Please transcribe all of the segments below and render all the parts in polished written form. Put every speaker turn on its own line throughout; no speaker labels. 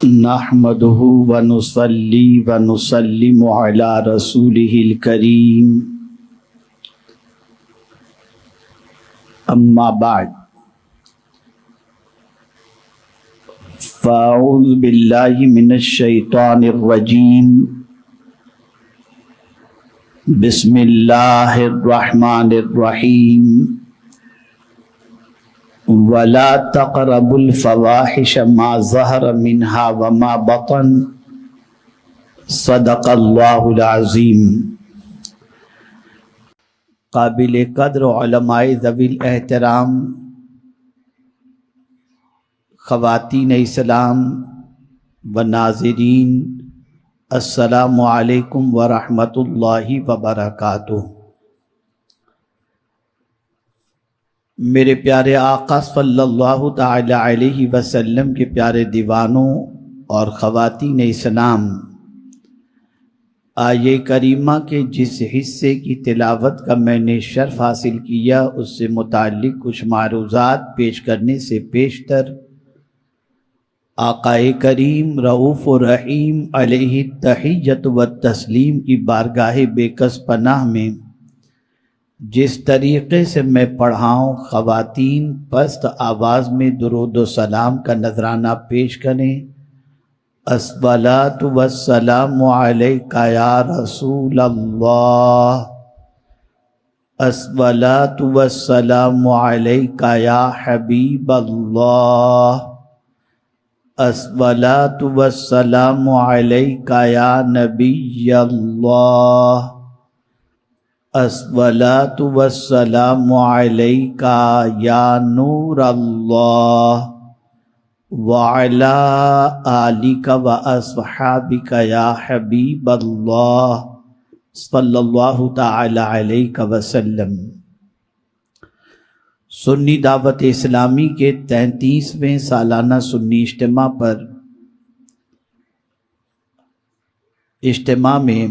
نحمده ونصلي ونسلم على رسوله الكريم أما بعد فأعوذ بالله من الشيطان الرجيم بسم الله الرحمن الرحيم ولا تقربوا الفواحش ما ظهر منها وما بطن صدق اللہ العظیم۔ قابل قدر علماء ذوی الاحترام، خواتین اسلام و ناظرین، السلام علیکم ورحمۃ اللہ وبرکاتہ۔ میرے پیارے آقا صلی اللہ تعالی علیہ وسلم کے پیارے دیوانوں اور خواتین اسلام، آیے کریمہ کے جس حصے کی تلاوت کا میں نے شرف حاصل کیا اس سے متعلق کچھ معروضات پیش کرنے سے پیشتر آقا کریم رؤوف و رحیم علیہ التحیۃ والتسلیم کی بارگاہ بے کس پناہ میں جس طریقے سے میں پڑھاؤں، خواتین پست آواز میں درود و سلام کا نذرانہ پیش کریں۔ الصلاۃ والسلام علیک یا رسول اللہ، الصلاۃ والسلام علیک یا حبیب اللہ، الصلاۃ والسلام علیک یا نبی اللہ، الصلاۃ والسلام علیک یا نور اللہ، وعلی آلک و اصحابک یا حبیب اللہ، صلی اللہ تعالی علیہ وسلم۔ سنی دعوت اسلامی کے 33ویں سالانہ سنی اجتماع میں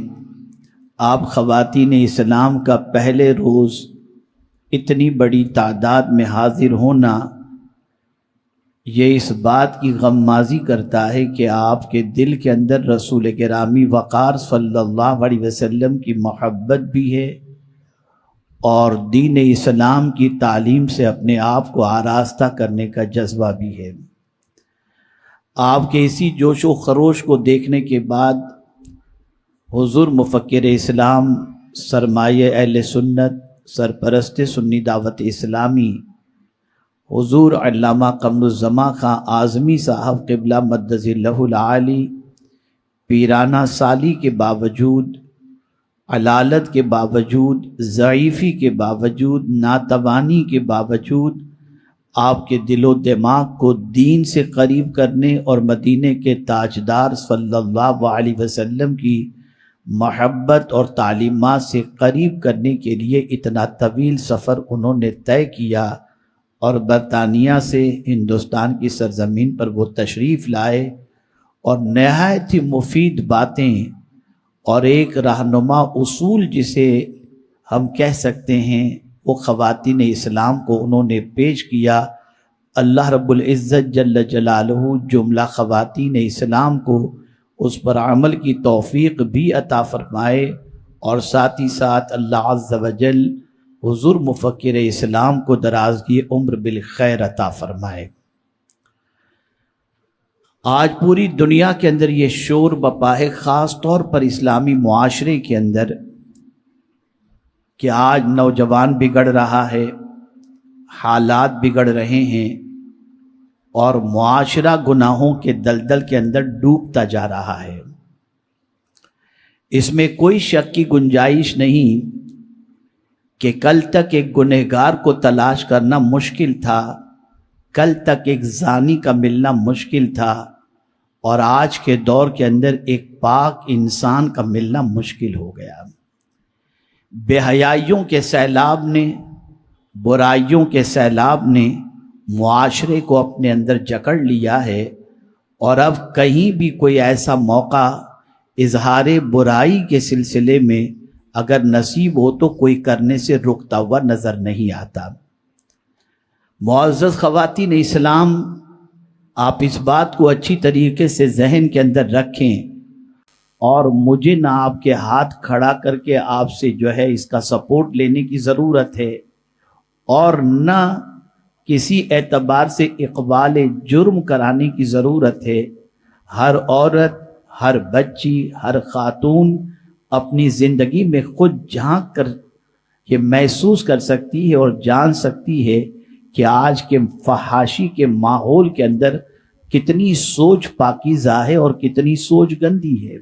آپ خواتین اسلام کا پہلے روز اتنی بڑی تعداد میں حاضر ہونا یہ اس بات کی غمازی کرتا ہے کہ آپ کے دل کے اندر رسول گرامی وقار صلی اللہ علیہ وسلم کی محبت بھی ہے اور دین اسلام کی تعلیم سے اپنے آپ کو آراستہ کرنے کا جذبہ بھی ہے۔ آپ کے اسی جوش و خروش کو دیکھنے کے بعد حضور مفکر اسلام، سرمایہ اہل سنت، سرپرست سنی دعوت اسلامی حضور علامہ قمر الزمان خان اعظمی صاحب قبلہ مدظ اللہ العالی پیرانہ سالی کے باوجود، علالت کے باوجود، ضعیفی کے باوجود، ناتوانی کے باوجود آپ کے دل و دماغ کو دین سے قریب کرنے اور مدینے کے تاجدار صلی اللہ علیہ وسلم کی محبت اور تعلیمات سے قریب کرنے کے لیے اتنا طویل سفر انہوں نے طے کیا اور برطانیہ سے ہندوستان کی سرزمین پر وہ تشریف لائے اور نہایت ہی مفید باتیں اور ایک رہنما اصول جسے ہم کہہ سکتے ہیں وہ خواتین اسلام کو انہوں نے پیش کیا۔ اللہ رب العزت جل جلالہ جملہ خواتین اسلام کو اس پر عمل کی توفیق بھی عطا فرمائے اور ساتھ ہی ساتھ اللہ عز و جل حضور مفکر اسلام کو درازگی عمر بالخیر عطا فرمائے۔ آج پوری دنیا کے اندر یہ شور بپا ہے، خاص طور پر اسلامی معاشرے کے اندر، کہ آج نوجوان بگڑ رہا ہے، حالات بگڑ رہے ہیں اور معاشرہ گناہوں کے دلدل کے اندر ڈوبتا جا رہا ہے۔ اس میں کوئی شک کی گنجائش نہیں کہ کل تک ایک گنہگار کو تلاش کرنا مشکل تھا، کل تک ایک زانی کا ملنا مشکل تھا، اور آج کے دور کے اندر ایک پاک انسان کا ملنا مشکل ہو گیا۔ بے حیائیوں کے سیلاب نے، برائیوں کے سیلاب نے معاشرے کو اپنے اندر جکڑ لیا ہے، اور اب کہیں بھی کوئی ایسا موقع اظہار برائی کے سلسلے میں اگر نصیب ہو تو کوئی کرنے سے رکتا ہوا نظر نہیں آتا۔ معزز خواتین اسلام، آپ اس بات کو اچھی طریقے سے ذہن کے اندر رکھیں اور مجھے نہ آپ کے ہاتھ کھڑا کر کے آپ سے جو ہے اس کا سپورٹ لینے کی ضرورت ہے، اور نہ کسی اعتبار سے اقبال جرم کرانے کی ضرورت ہے۔ ہر عورت، ہر بچی، ہر خاتون اپنی زندگی میں خود جھانک کر یہ محسوس کر سکتی ہے اور جان سکتی ہے کہ آج کے فحاشی کے ماحول کے اندر کتنی سوچ پاکیزہ ہے اور کتنی سوچ گندی ہے۔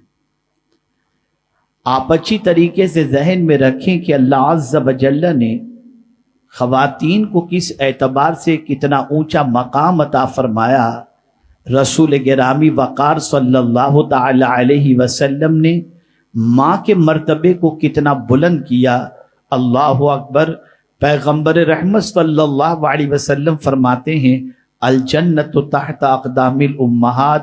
آپ اچھی طریقے سے ذہن میں رکھیں کہ اللہ عز و جل نے خواتین کو کس اعتبار سے کتنا اونچا مقام عطا فرمایا۔ رسول گرامی وقار صلی اللہ تعالی علیہ وسلم نے ماں کے مرتبے کو کتنا بلند کیا۔ اللہ اکبر۔ پیغمبر رحمت صلی اللہ علیہ وسلم فرماتے ہیں الجنت تحت اقدام الامہات،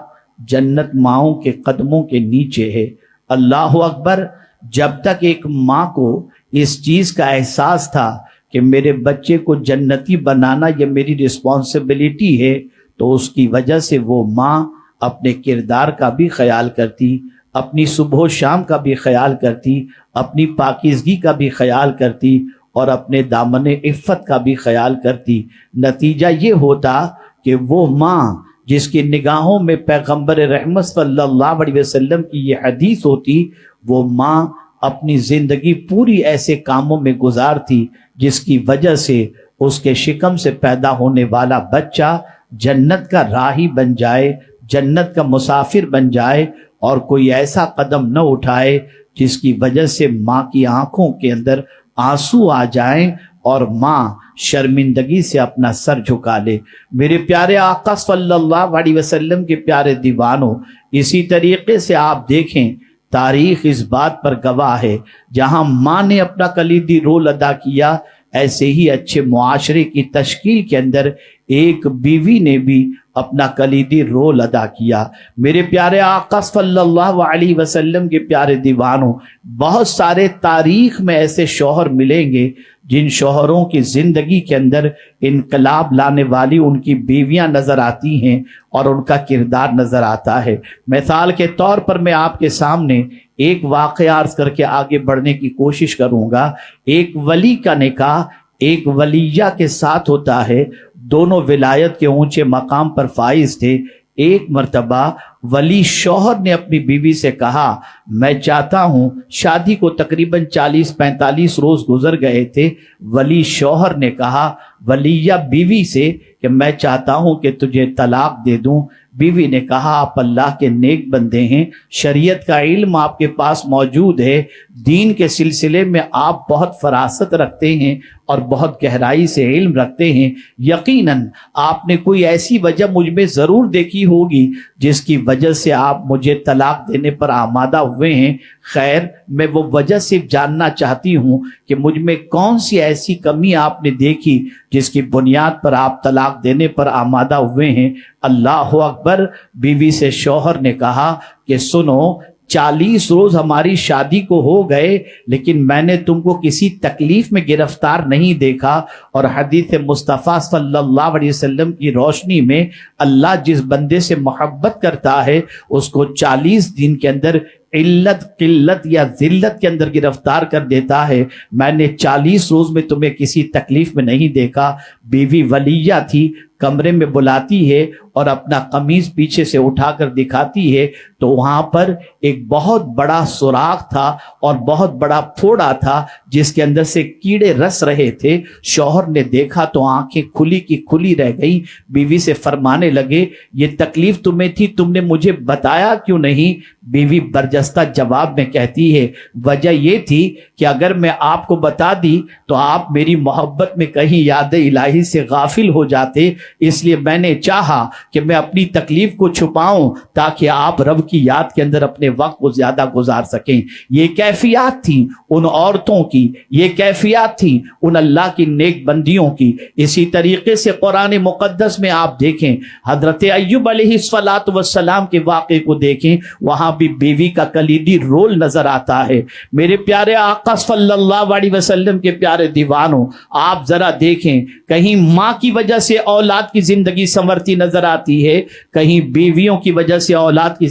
جنت ماؤں کے قدموں کے نیچے ہے۔ اللہ اکبر۔ جب تک ایک ماں کو اس چیز کا احساس تھا کہ میرے بچے کو جنتی بنانا یہ میری رسپانسبلٹی ہے، تو اس کی وجہ سے وہ ماں اپنے کردار کا بھی خیال کرتی، اپنی صبح و شام کا بھی خیال کرتی، اپنی پاکیزگی کا بھی خیال کرتی اور اپنے دامن عفت کا بھی خیال کرتی۔ نتیجہ یہ ہوتا کہ وہ ماں جس کی نگاہوں میں پیغمبر رحمت صلی اللہ علیہ وسلم کی یہ حدیث ہوتی، وہ ماں اپنی زندگی پوری ایسے کاموں میں گزارتی جس کی وجہ سے اس کے شکم سے پیدا ہونے والا بچہ جنت کا راہی بن جائے، جنت کا مسافر بن جائے، اور کوئی ایسا قدم نہ اٹھائے جس کی وجہ سے ماں کی آنکھوں کے اندر آنسو آ جائیں اور ماں شرمندگی سے اپنا سر جھکا لے۔ میرے پیارے آقا صلی اللہ علیہ وسلم کے پیارے دیوانوں، اسی طریقے سے آپ دیکھیں تاریخ اس بات پر گواہ ہے، جہاں ماں نے اپنا کلیدی رول ادا کیا، ایسے ہی اچھے معاشرے کی تشکیل کے اندر ایک بیوی نے بھی اپنا کلیدی رول ادا کیا۔ میرے پیارے آقا صلی اللہ علیہ وسلم کے پیارے دیوانوں، بہت سارے تاریخ میں ایسے شوہر ملیں گے جن شوہروں کی زندگی کے اندر انقلاب لانے والی ان کی بیویاں نظر آتی ہیں اور ان کا کردار نظر آتا ہے۔ مثال کے طور پر میں آپ کے سامنے ایک واقعہ عرض کر کے آگے بڑھنے کی کوشش کروں گا۔ ایک ولی کا نکاح ایک ولیہ کے ساتھ ہوتا ہے، دونوں ولایت کے اونچے مقام پر فائز تھے۔ ایک مرتبہ ولی شوہر نے اپنی بیوی سے کہا میں چاہتا ہوں، شادی کو تقریباً 40-45 روز گزر گئے تھے، ولی شوہر نے کہا ولیہ بیوی سے کہ میں چاہتا ہوں کہ تجھے طلاق دے دوں۔ بیوی نے کہا آپ اللہ کے نیک بندے ہیں، شریعت کا علم آپ کے پاس موجود ہے، دین کے سلسلے میں آپ بہت فراست رکھتے ہیں اور بہت گہرائی سے علم رکھتے ہیں، یقیناً آپ نے کوئی ایسی وجہ مجھ میں ضرور دیکھی ہوگی جس کی وجہ سے آپ مجھے طلاق دینے پر آمادہ ہوئے ہیں۔ خیر، میں وہ وجہ صرف جاننا چاہتی ہوں کہ مجھ میں کون سی ایسی کمی آپ نے دیکھی جس کی بنیاد پر آپ طلاق دینے پر آمادہ ہوئے ہیں۔ اللہ اکبر۔ بیوی سے شوہر نے کہا کہ سنو، 40 روز ہماری شادی کو ہو گئے لیکن میں نے تم کو کسی تکلیف میں گرفتار نہیں دیکھا، اور حدیث مصطفیٰ صلی اللہ علیہ وسلم کی روشنی میں اللہ جس بندے سے محبت کرتا ہے اس کو 40 دن کے اندر علت، قلت یا ذلت کے اندر گرفتار کر دیتا ہے۔ میں نے 40 روز میں تمہیں کسی تکلیف میں نہیں دیکھا۔ بیوی ولیہ تھی، کمرے میں بلاتی ہے اور اپنا قمیض پیچھے سے اٹھا کر دکھاتی ہے تو وہاں پر ایک بہت بڑا سوراخ تھا اور بہت بڑا پھوڑا تھا جس کے اندر سے کیڑے رس رہے تھے۔ شوہر نے دیکھا تو آنکھیں کھلی کی کھلی رہ گئی۔ بیوی سے فرمانے لگے یہ تکلیف تمہیں تھی، تم نے مجھے بتایا کیوں نہیں؟ بیوی برجستہ جواب میں کہتی ہے وجہ یہ تھی کہ اگر میں آپ کو بتا دی تو آپ میری محبت میں کہیں یاد الہی سے غافل ہو جاتے، اس لیے میں نے چاہا کہ میں اپنی تکلیف کو چھپاؤں تاکہ آپ رب کی یاد کے اندر اپنے وقت کو زیادہ گزار سکیں. یہ کیفیات تھیں ان عورتوں کی, یہ کیفیات تھیں ان اللہ کی نیک بندیوں کی. اسی طریقے سے قرآن مقدس میں آپ دیکھیں حضرت ایوب علیہ السلام کے واقعے کو دیکھیں, وہاں بھی بیوی کا کلیدی رول نظر آتا ہے. میرے پیارے آقا صلی اللہ علیہ وسلم کے پیارے دیوانوں, آپ ذرا دیکھیں, کہیں ماں کی وجہ سے اولاد کی زندگی سنورتی نظر آتی ہے, کہیں بیویوں کی وجہ سے اولاد کی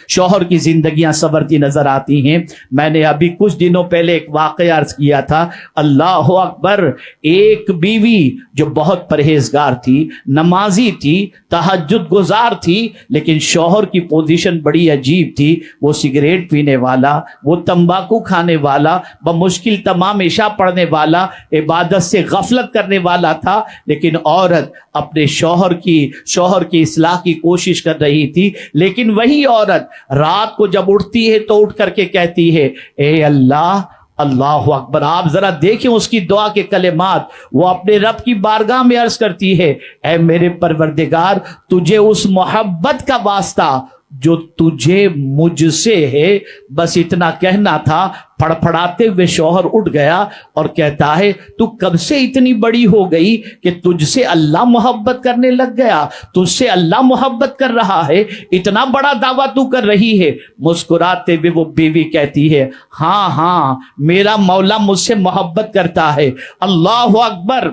شوہر کی زندگیاں سنورتی نظر آتی ہیں. میں نے ابھی کچھ دنوں پہلے ایک واقعہ عرض کیا تھا, اللہ اکبر, ایک بیوی جو بہت پرہیزگار تھی, نمازی تھی, تہجد گزار تھی, لیکن شوہر کی پوزیشن بڑی عجیب تھی. وہ سگریٹ پینے والا, وہ تمباکو کھانے والا, بمشکل تمام عشاء پڑھنے والا, عبادت سے غفلت کرنے والا تھا, لیکن عورت اپنے شوہر کی اصلاح کی کوشش کر رہی تھی. لیکن وہی عورت رات کو جب اٹھتی ہے تو اٹھ کر کے کہتی ہے, اے اللہ, اللہ اکبر. آپ ذرا دیکھیں اس کی دعا کے کلمات, وہ اپنے رب کی بارگاہ میں عرض کرتی ہے, اے میرے پروردگار, تجھے اس محبت کا واسطہ جو تجھے مجھ سے ہے, بس اتنا کہنا تھا. پھڑپھڑاتے ہوئے شوہر اٹھ گیا اور کہتا ہے, تو کب سے اتنی بڑی ہو گئی کہ تجھ سے اللہ محبت کرنے لگ گیا, تجھ سے اللہ محبت کر رہا ہے, اتنا بڑا دعویٰ تو کر رہی ہے. مسکراتے ہوئے وہ بیوی کہتی ہے, ہاں ہاں, میرا مولا مجھ سے محبت کرتا ہے. اللہ اکبر.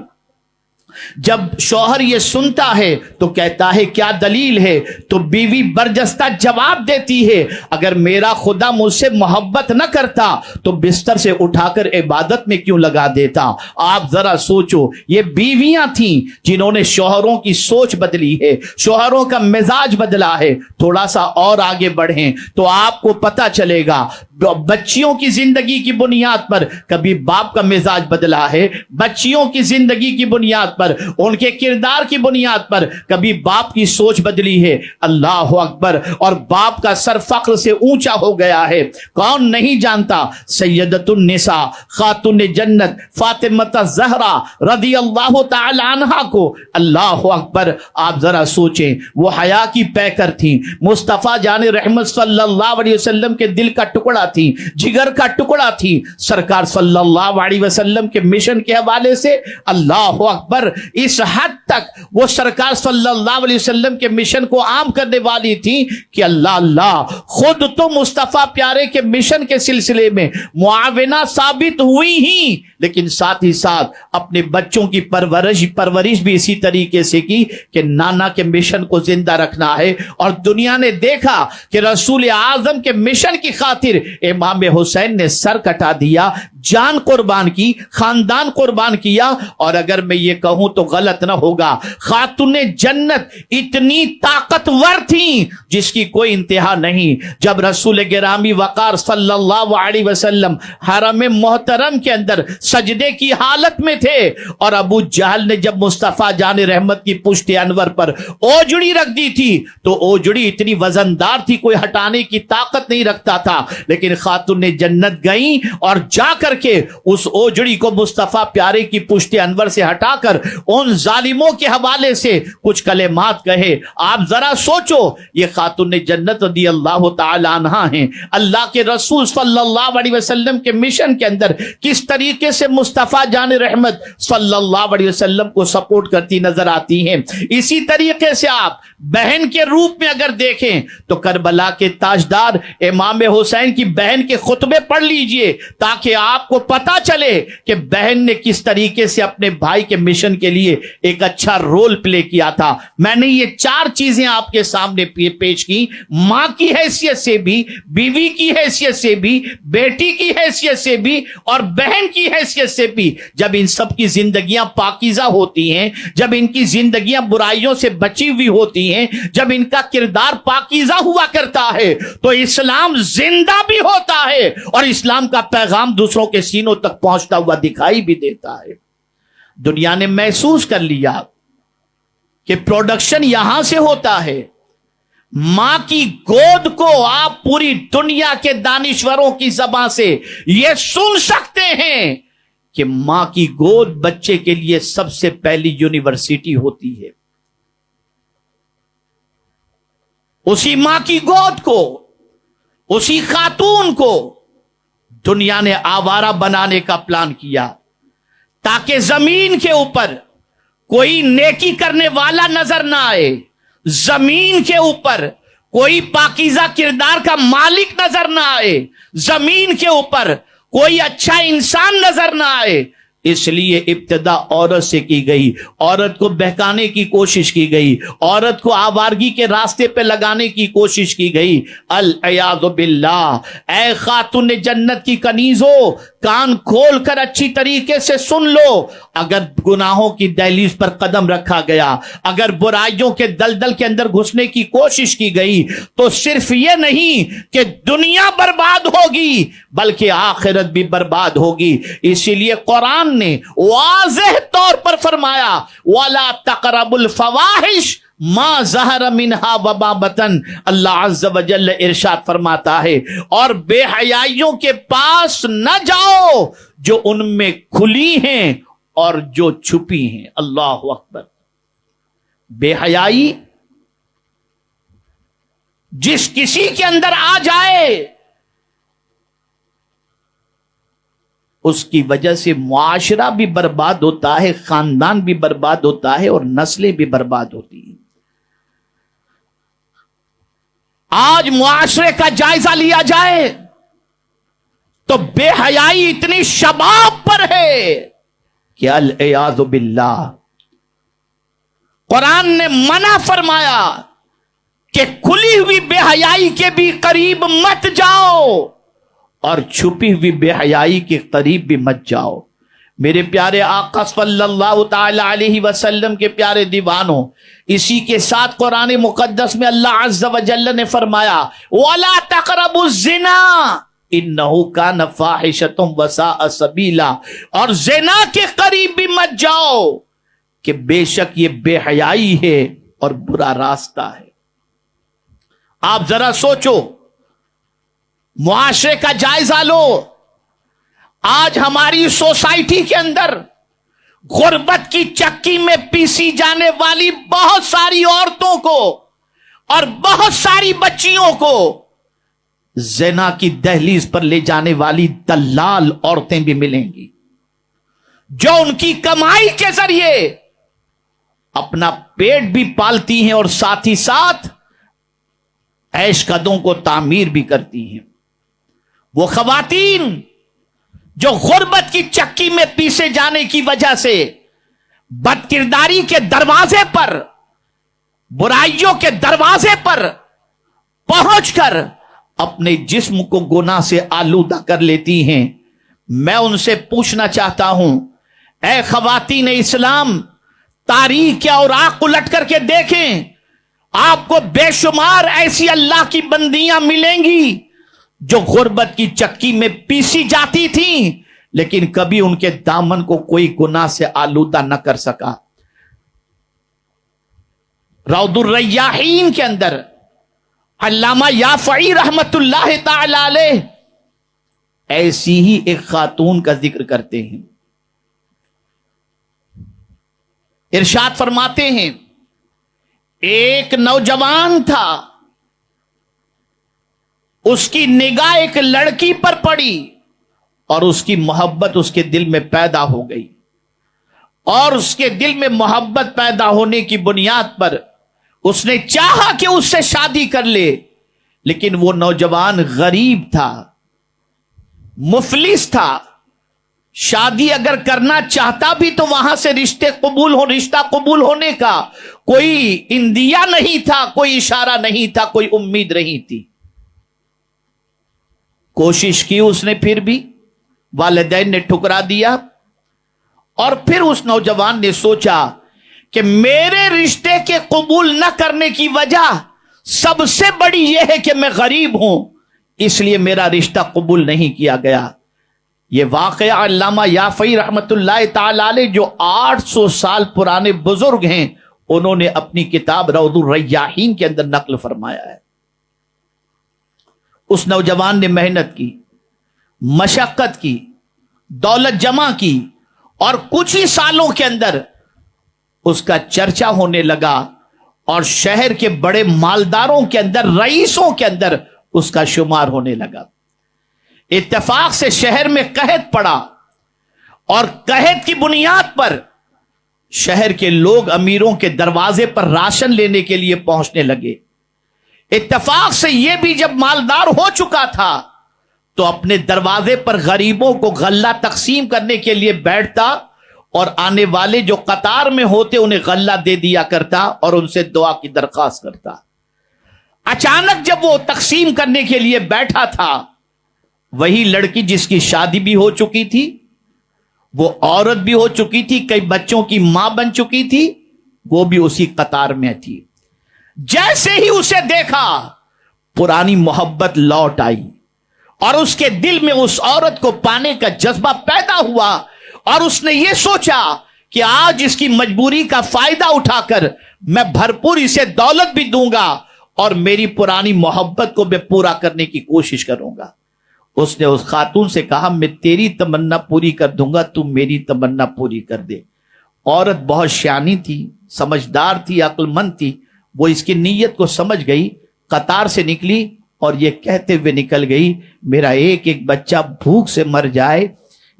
جب شوہر یہ سنتا ہے تو کہتا ہے کیا دلیل ہے؟ تو بیوی برجستہ جواب دیتی ہے, اگر میرا خدا مجھ سے محبت نہ کرتا تو بستر سے اٹھا کر عبادت میں کیوں لگا دیتا. آپ ذرا سوچو, یہ بیویاں تھیں جنہوں نے شوہروں کی سوچ بدلی ہے, شوہروں کا مزاج بدلا ہے. تھوڑا سا اور آگے بڑھیں تو آپ کو پتا چلے گا, بچیوں کی زندگی کی بنیاد پر کبھی باپ کا مزاج بدلا ہے, بچیوں کی زندگی کی بنیاد پر, ان کے کردار کی بنیاد پر کبھی باپ کی سوچ بدلی ہے. اللہ اکبر. اور باپ کا سر فخر سے اونچا ہو گیا ہے. کون نہیں جانتا سیدۃ النساء, خاتون جنت فاطمہ الزہرا رضی اللہ تعالی عنہا کو. اللہ اکبر. آپ ذرا سوچیں, وہ حیا کی پیکر تھیں, مصطفیٰ جان رحمت صلی اللہ علیہ وسلم کے دل کا ٹکڑا تھی, جگر کا ٹکڑا تھی. سرکار صلی اللہ علیہ وسلم کے مشن کے حوالے سے اللہ اکبر اس حد تک وہ سرکار صلی اللہ علیہ وسلم کے مشن کو عام کرنے والی تھی کہ اللہ خود تو مصطفیٰ پیارے کے مشن کے سلسلے میں معاونہ ثابت ہوئی ہی, لیکن ساتھ ہی ساتھ اپنے بچوں کی پرورش بھی اسی طریقے سے کی کہ نانا کے مشن کو زندہ رکھنا ہے. اور دنیا نے دیکھا کہ رسول اعظم کے مشن کی خاطر امام حسین نے سر کٹا دیا, جان قربان کی, خاندان قربان کیا. اور اگر میں یہ کہوں تو غلط نہ ہوگا, خاتون جنت اتنی طاقتور تھیں جس کی کوئی انتہا نہیں. جب رسول گرامی وقار صلی اللہ علیہ وسلم حرم محترم کے اندر سجدے کی حالت میں تھے اور ابو جہل نے جب مصطفیٰ جان رحمت کی پشت انور پر اوجڑی رکھ دی تھی تو اوجڑی اتنی وزندار تھی کوئی ہٹانے کی طاقت نہیں رکھتا تھا, لیکن خاتون جنت گئیں اور جا کر کے اس اوجڑی کو مصطفیٰ پیارے کی پشت انور سے ہٹا کر ان ظالموں کے حوالے سے کچھ کلمات کہے. آپ ذرا سوچو, یہ خاتون جنت رضی اللہ تعالی عنہا ہیں, اللہ کے رسول صلی اللہ علیہ وسلم کے مشن کے اندر کس طریقے سے مصطفیٰ جان رحمت صلی اللہ علیہ وسلم کو سپورٹ کرتی نظر آتی ہیں. اسی طریقے سے آپ بہن کے روپ میں اگر دیکھیں تو کربلا کے تاجدار امام حسین کی بہن کے خطبے پڑھ لیجئے تاکہ آپ کو پتا چلے کہ بہن نے کس طریقے سے اپنے بھائی کے مشن کے لیے ایک اچھا رول پلے کیا تھا. میں نے یہ 4 چیزیں آپ کے سامنے پیش کی, ماں کی حیثیت سے بھی, بیوی کی حیثیت سے بھی, بیٹی کی حیثیت سے بھی اور بہن کی حیثیت سے بھی. جب ان سب کی زندگیاں پاکیزہ ہوتی ہیں, جب ان کی زندگیاں برائیوں سے بچی ہوئی ہوتی ہیں, جب ان کا کردار پاکیزہ ہوا کرتا ہے تو اسلام زندہ بھی ہوتا ہے اور اسلام کا پیغام دوسروں کے سینوں تک پہنچتا ہوا دکھائی بھی دیتا ہے. دنیا نے محسوس کر لیا کہ پروڈکشن یہاں سے ہوتا ہے. ماں کی گود کو آپ پوری دنیا کے دانشوروں کی زبان سے یہ سن سکتے ہیں کہ ماں کی گود بچے کے لیے سب سے پہلی یونیورسٹی ہوتی ہے. اسی ماں کی گود کو اسی خاتون کو دنیا نے آوارہ بنانے کا پلان کیا تاکہ زمین کے اوپر کوئی نیکی کرنے والا نظر نہ آئے، زمین کے اوپر کوئی پاکیزہ کردار کا مالک نظر نہ آئے، زمین کے اوپر کوئی اچھا انسان نظر نہ آئے۔ اس لیے ابتدا عورت سے کی گئی، عورت کو بہکانے کی کوشش کی گئی، عورت کو آوارگی کے راستے پہ لگانے کی کوشش کی گئی۔ العیاذ باللہ۔ اے خاتون جنت کی کنیزو، کان کھول کر اچھی طریقے سے سن لو، اگر گناہوں کی دہلیز پر قدم رکھا گیا، اگر برائیوں کے دلدل کے اندر گھسنے کی کوشش کی گئی، تو صرف یہ نہیں کہ دنیا برباد ہوگی بلکہ آخرت بھی برباد ہوگی۔ اسی لیے قرآن نے واضح طور پر فرمایا وَلَا تَقْرَبُوا الْفَوَاحِشَ مَا ظَهَرَ مِنْهَا وَمَا بَطَنَ۔ اللہ عز و جل ارشاد فرماتا ہے، اور بے حیائیوں کے پاس نہ جاؤ جو ان میں کھلی ہیں اور جو چھپی ہیں۔ اللہ اکبر۔ بے حیائی جس کسی کے اندر آ جائے اس کی وجہ سے معاشرہ بھی برباد ہوتا ہے، خاندان بھی برباد ہوتا ہے، اور نسلیں بھی برباد ہوتی ہیں۔ آج معاشرے کا جائزہ لیا جائے تو بے حیائی اتنی شباب پر ہے کہ العیاذ باللہ۔ قرآن نے منع فرمایا کہ کھلی ہوئی بے حیائی کے بھی قریب مت جاؤ اور چھپی ہوئی بے حیائی کے قریب بھی مت جاؤ۔ میرے پیارے آقا صلی اللہ تعالی علیہ وسلم کے پیارے دیوانوں، اسی کے ساتھ قرآن مقدس میں اللہ عز و جل نے فرمایا وَلَا تَقْرَبُوا الزِّنَا إِنَّهُ كَانَ فَاحِشَةً وَسَاءَ سَبِيلًا، اور زنا کے قریب بھی مت جاؤ کہ بے شک یہ بے حیائی ہے اور برا راستہ ہے۔ آپ ذرا سوچو، معاشرے کا جائزہ لو۔ آج ہماری سوسائٹی کے اندر غربت کی چکی میں پیسی جانے والی بہت ساری عورتوں کو اور بہت ساری بچیوں کو زنا کی دہلیز پر لے جانے والی دلال عورتیں بھی ملیں گی، جو ان کی کمائی کے ذریعے اپنا پیٹ بھی پالتی ہیں اور ساتھ ہی ساتھ عیش قدوں کو تعمیر بھی کرتی ہیں۔ وہ خواتین جو غربت کی چکی میں پیسے جانے کی وجہ سے بد کرداری کے دروازے پر، برائیوں کے دروازے پر پہنچ کر اپنے جسم کو گناہ سے آلودہ کر لیتی ہیں، میں ان سے پوچھنا چاہتا ہوں، اے خواتین اسلام، تاریخ کے اوراق الٹ کر کے دیکھیں، آپ کو بے شمار ایسی اللہ کی بندیاں ملیں گی جو غربت کی چکی میں پیسی جاتی تھیں لیکن کبھی ان کے دامن کو کوئی گناہ سے آلودہ نہ کر سکا۔ روض الریاحین کے اندر علامہ یافعی رحمت اللہ تعالی علیہ ایسی ہی ایک خاتون کا ذکر کرتے ہیں۔ ارشاد فرماتے ہیں، ایک نوجوان تھا، اس کی نگاہ ایک لڑکی پر پڑی اور اس کی محبت اس کے دل میں پیدا ہو گئی، اور اس کے دل میں محبت پیدا ہونے کی بنیاد پر اس نے چاہا کہ اس سے شادی کر لے، لیکن وہ نوجوان غریب تھا، مفلس تھا، شادی اگر کرنا چاہتا بھی تو وہاں سے رشتہ قبول ہونے کا کوئی اندیا نہیں تھا، کوئی اشارہ نہیں تھا، کوئی امید نہیں تھی۔ کوشش کی اس نے، پھر بھی والدین نے ٹھکرا دیا، اور پھر اس نوجوان نے سوچا کہ میرے رشتے کے قبول نہ کرنے کی وجہ سب سے بڑی یہ ہے کہ میں غریب ہوں، اس لیے میرا رشتہ قبول نہیں کیا گیا۔ یہ واقعہ علامہ یافعی رحمت اللہ تعالی علیہ جو 800 سال پرانے بزرگ ہیں، انہوں نے اپنی کتاب روض الریاحین کے اندر نقل فرمایا ہے۔ اس نوجوان نے محنت کی، مشقت کی، دولت جمع کی، اور کچھ ہی سالوں کے اندر اس کا چرچا ہونے لگا، اور شہر کے بڑے مالداروں کے اندر، رئیسوں کے اندر اس کا شمار ہونے لگا۔ اتفاق سے شہر میں قحط پڑا اور قحط کی بنیاد پر شہر کے لوگ امیروں کے دروازے پر راشن لینے کے لیے پہنچنے لگے۔ اتفاق سے یہ بھی جب مالدار ہو چکا تھا تو اپنے دروازے پر غریبوں کو غلہ تقسیم کرنے کے لیے بیٹھتا اور آنے والے جو قطار میں ہوتے انہیں غلہ دے دیا کرتا اور ان سے دعا کی درخواست کرتا۔ اچانک جب وہ تقسیم کرنے کے لیے بیٹھا تھا، وہی لڑکی جس کی شادی بھی ہو چکی تھی، وہ عورت بھی ہو چکی تھی، کئی بچوں کی ماں بن چکی تھی، وہ بھی اسی قطار میں تھی۔ جیسے ہی اسے دیکھا پرانی محبت لوٹ آئی اور اس کے دل میں اس عورت کو پانے کا جذبہ پیدا ہوا، اور اس نے یہ سوچا کہ آج اس کی مجبوری کا فائدہ اٹھا کر میں بھرپور اسے دولت بھی دوں گا اور میری پرانی محبت کو میں پورا کرنے کی کوشش کروں گا۔ اس نے اس خاتون سے کہا میں تیری تمنا پوری کر دوں گا، تم میری تمنا پوری کر دے۔ عورت بہت شیانی تھی، سمجھدار تھی، عقل مند تھی، وہ اس کی نیت کو سمجھ گئی، قطار سے نکلی اور یہ کہتے ہوئے نکل گئی میرا ایک ایک بچہ بھوک سے مر جائے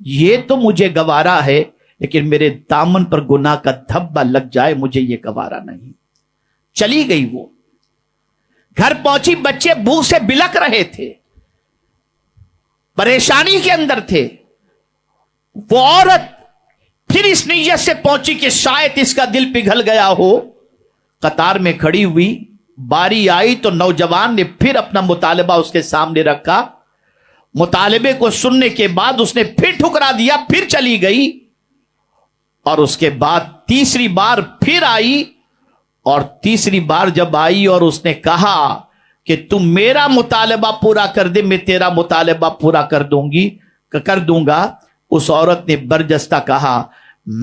یہ تو مجھے گوارا ہے، لیکن میرے دامن پر گناہ کا دھبا لگ جائے مجھے یہ گوارا نہیں۔ چلی گئی، وہ گھر پہنچی، بچے بھوک سے بلک رہے تھے، پریشانی کے اندر تھے۔ وہ عورت پھر اس نیت سے پہنچی کہ شاید اس کا دل پگھل گیا ہو، قطار میں کھڑی ہوئی، باری آئی تو نوجوان نے پھر اپنا مطالبہ اس کے سامنے رکھا۔ مطالبے کو سننے کے بعد اس نے پھر ٹھکرا دیا، پھر چلی گئی، اور اس کے بعد تیسری بار پھر آئی، اور تیسری بار جب آئی اور اس نے کہا کہ تم میرا مطالبہ پورا کر دے میں تیرا مطالبہ پورا کر دوں گا، اس عورت نے برجستہ کہا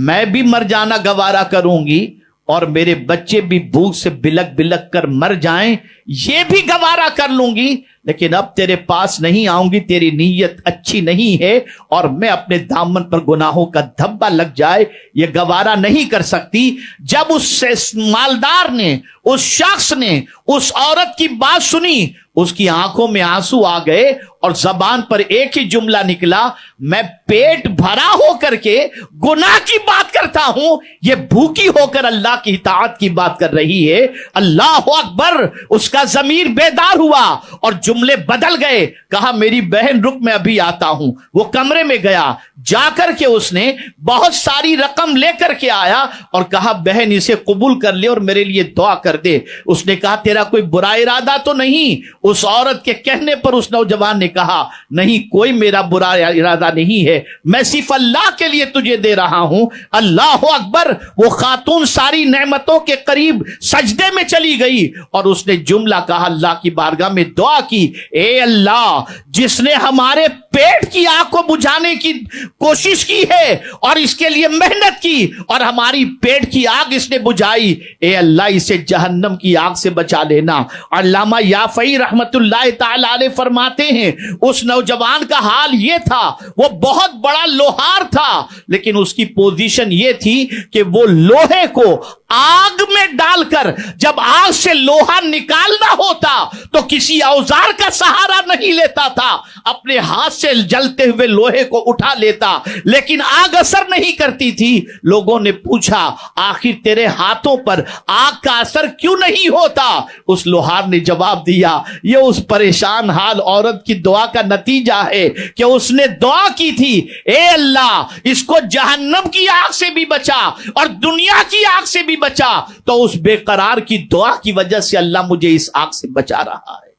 میں بھی مر جانا گوارا کروں گی اور میرے بچے بھی بھوک سے بلک بلک کر مر جائیں یہ بھی گوارا کر لوں گی، لیکن اب تیرے پاس نہیں آؤں گی، تیری نیت اچھی نہیں ہے اور میں اپنے دامن پر گناہوں کا دھبا لگ جائے یہ گوارا نہیں کر سکتی۔ جب اس مالدار نے، اس شخص نے اس عورت کی بات سنی، اس کی آنکھوں میں آنسو آ گئے اور زبان پر ایک ہی جملہ نکلا میں پیٹ بھرا ہو کر کے گناہ کی بات کرتا ہوں، یہ بھوکی ہو کر اللہ کی اطاعت کی بات کر رہی ہے۔ اللہ اکبر! اس کا ضمیر بیدار ہوا اور جملے بدل گئے۔ کہا میری بہن رک میں ابھی آتا ہوں۔ وہ کمرے میں گیا، جا کر کے اس نے بہت ساری رقم لے کر کے آیا اور کہا بہن اسے قبول کر لے اور میرے لیے دعا کر دے۔ اس نے کہا تیرا کوئی برا ارادہ تو نہیں؟ اس عورت کے کہنے پر اس نوجوان نے کہا نہیں کوئی میرا برا ارادہ نہیں ہے، میں صرف اللہ کے لیے تجھے دے رہا ہوں۔ اللہ اکبر! وہ خاتون ساری نعمتوں کے قریب سجدے میں چلی گئی اور اس نے جملہ کہا اللہ کی بارگاہ میں دعا کی، اے اللہ جس نے ہمارے پیٹ کی آگ کو بجھانے کی کوشش کی ہے اور اس کے لیے محنت کی اور ہماری پیٹ کی آگ اس نے بجھائی، اے اللہ اسے جہنم کی آگ سے بچا لینا۔ علامہ یافعی رحمت اللہ تعالی علیہ فرماتے ہیں اس نوجوان کا حال یہ تھا، وہ بہت بڑا لوہار تھا لیکن اس کی پوزیشن یہ تھی کہ وہ لوہے کو آگ میں ڈال کر جب آگ سے لوہا نکالنا ہوتا تو کسی اوزار کا سہارا نہیں لیتا تھا، اپنے ہاتھ سے جلتے ہوئے لوہے کو اٹھا لیتا، لیکن آگ اثر نہیں کرتی تھی۔ لوگوں نے پوچھا آخر تیرے ہاتھوں پر آگ کا اثر کیوں نہیں ہوتا؟ اس لوہار نے جواب دیا یہ اس پریشان حال عورت کی دعا کا نتیجہ ہے کہ اس نے دعا کی تھی اے اللہ اس کو جہنم کی آگ سے بھی بچا اور دنیا کی آگ سے بھی بچا، تو اس بے قرار کی دعا کی وجہ سے اللہ مجھے اس آگ سے بچا رہا ہے۔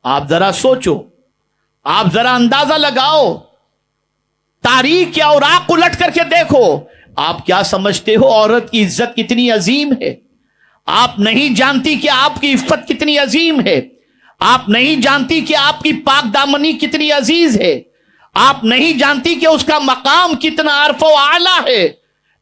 آپ ذرا سوچو، آپ ذرا اندازہ لگاؤ، تاریخ کے اوراق الٹ کر کے دیکھو، آپ کیا سمجھتے ہو عورت کی عزت کتنی عظیم ہے؟ آپ نہیں جانتی کہ آپ کی عفت کتنی عظیم ہے، آپ نہیں جانتی کہ آپ کی پاک دامنی کتنی عزیز ہے، آپ نہیں جانتی کہ اس کا مقام کتنا عرف و اعلیٰ ہے۔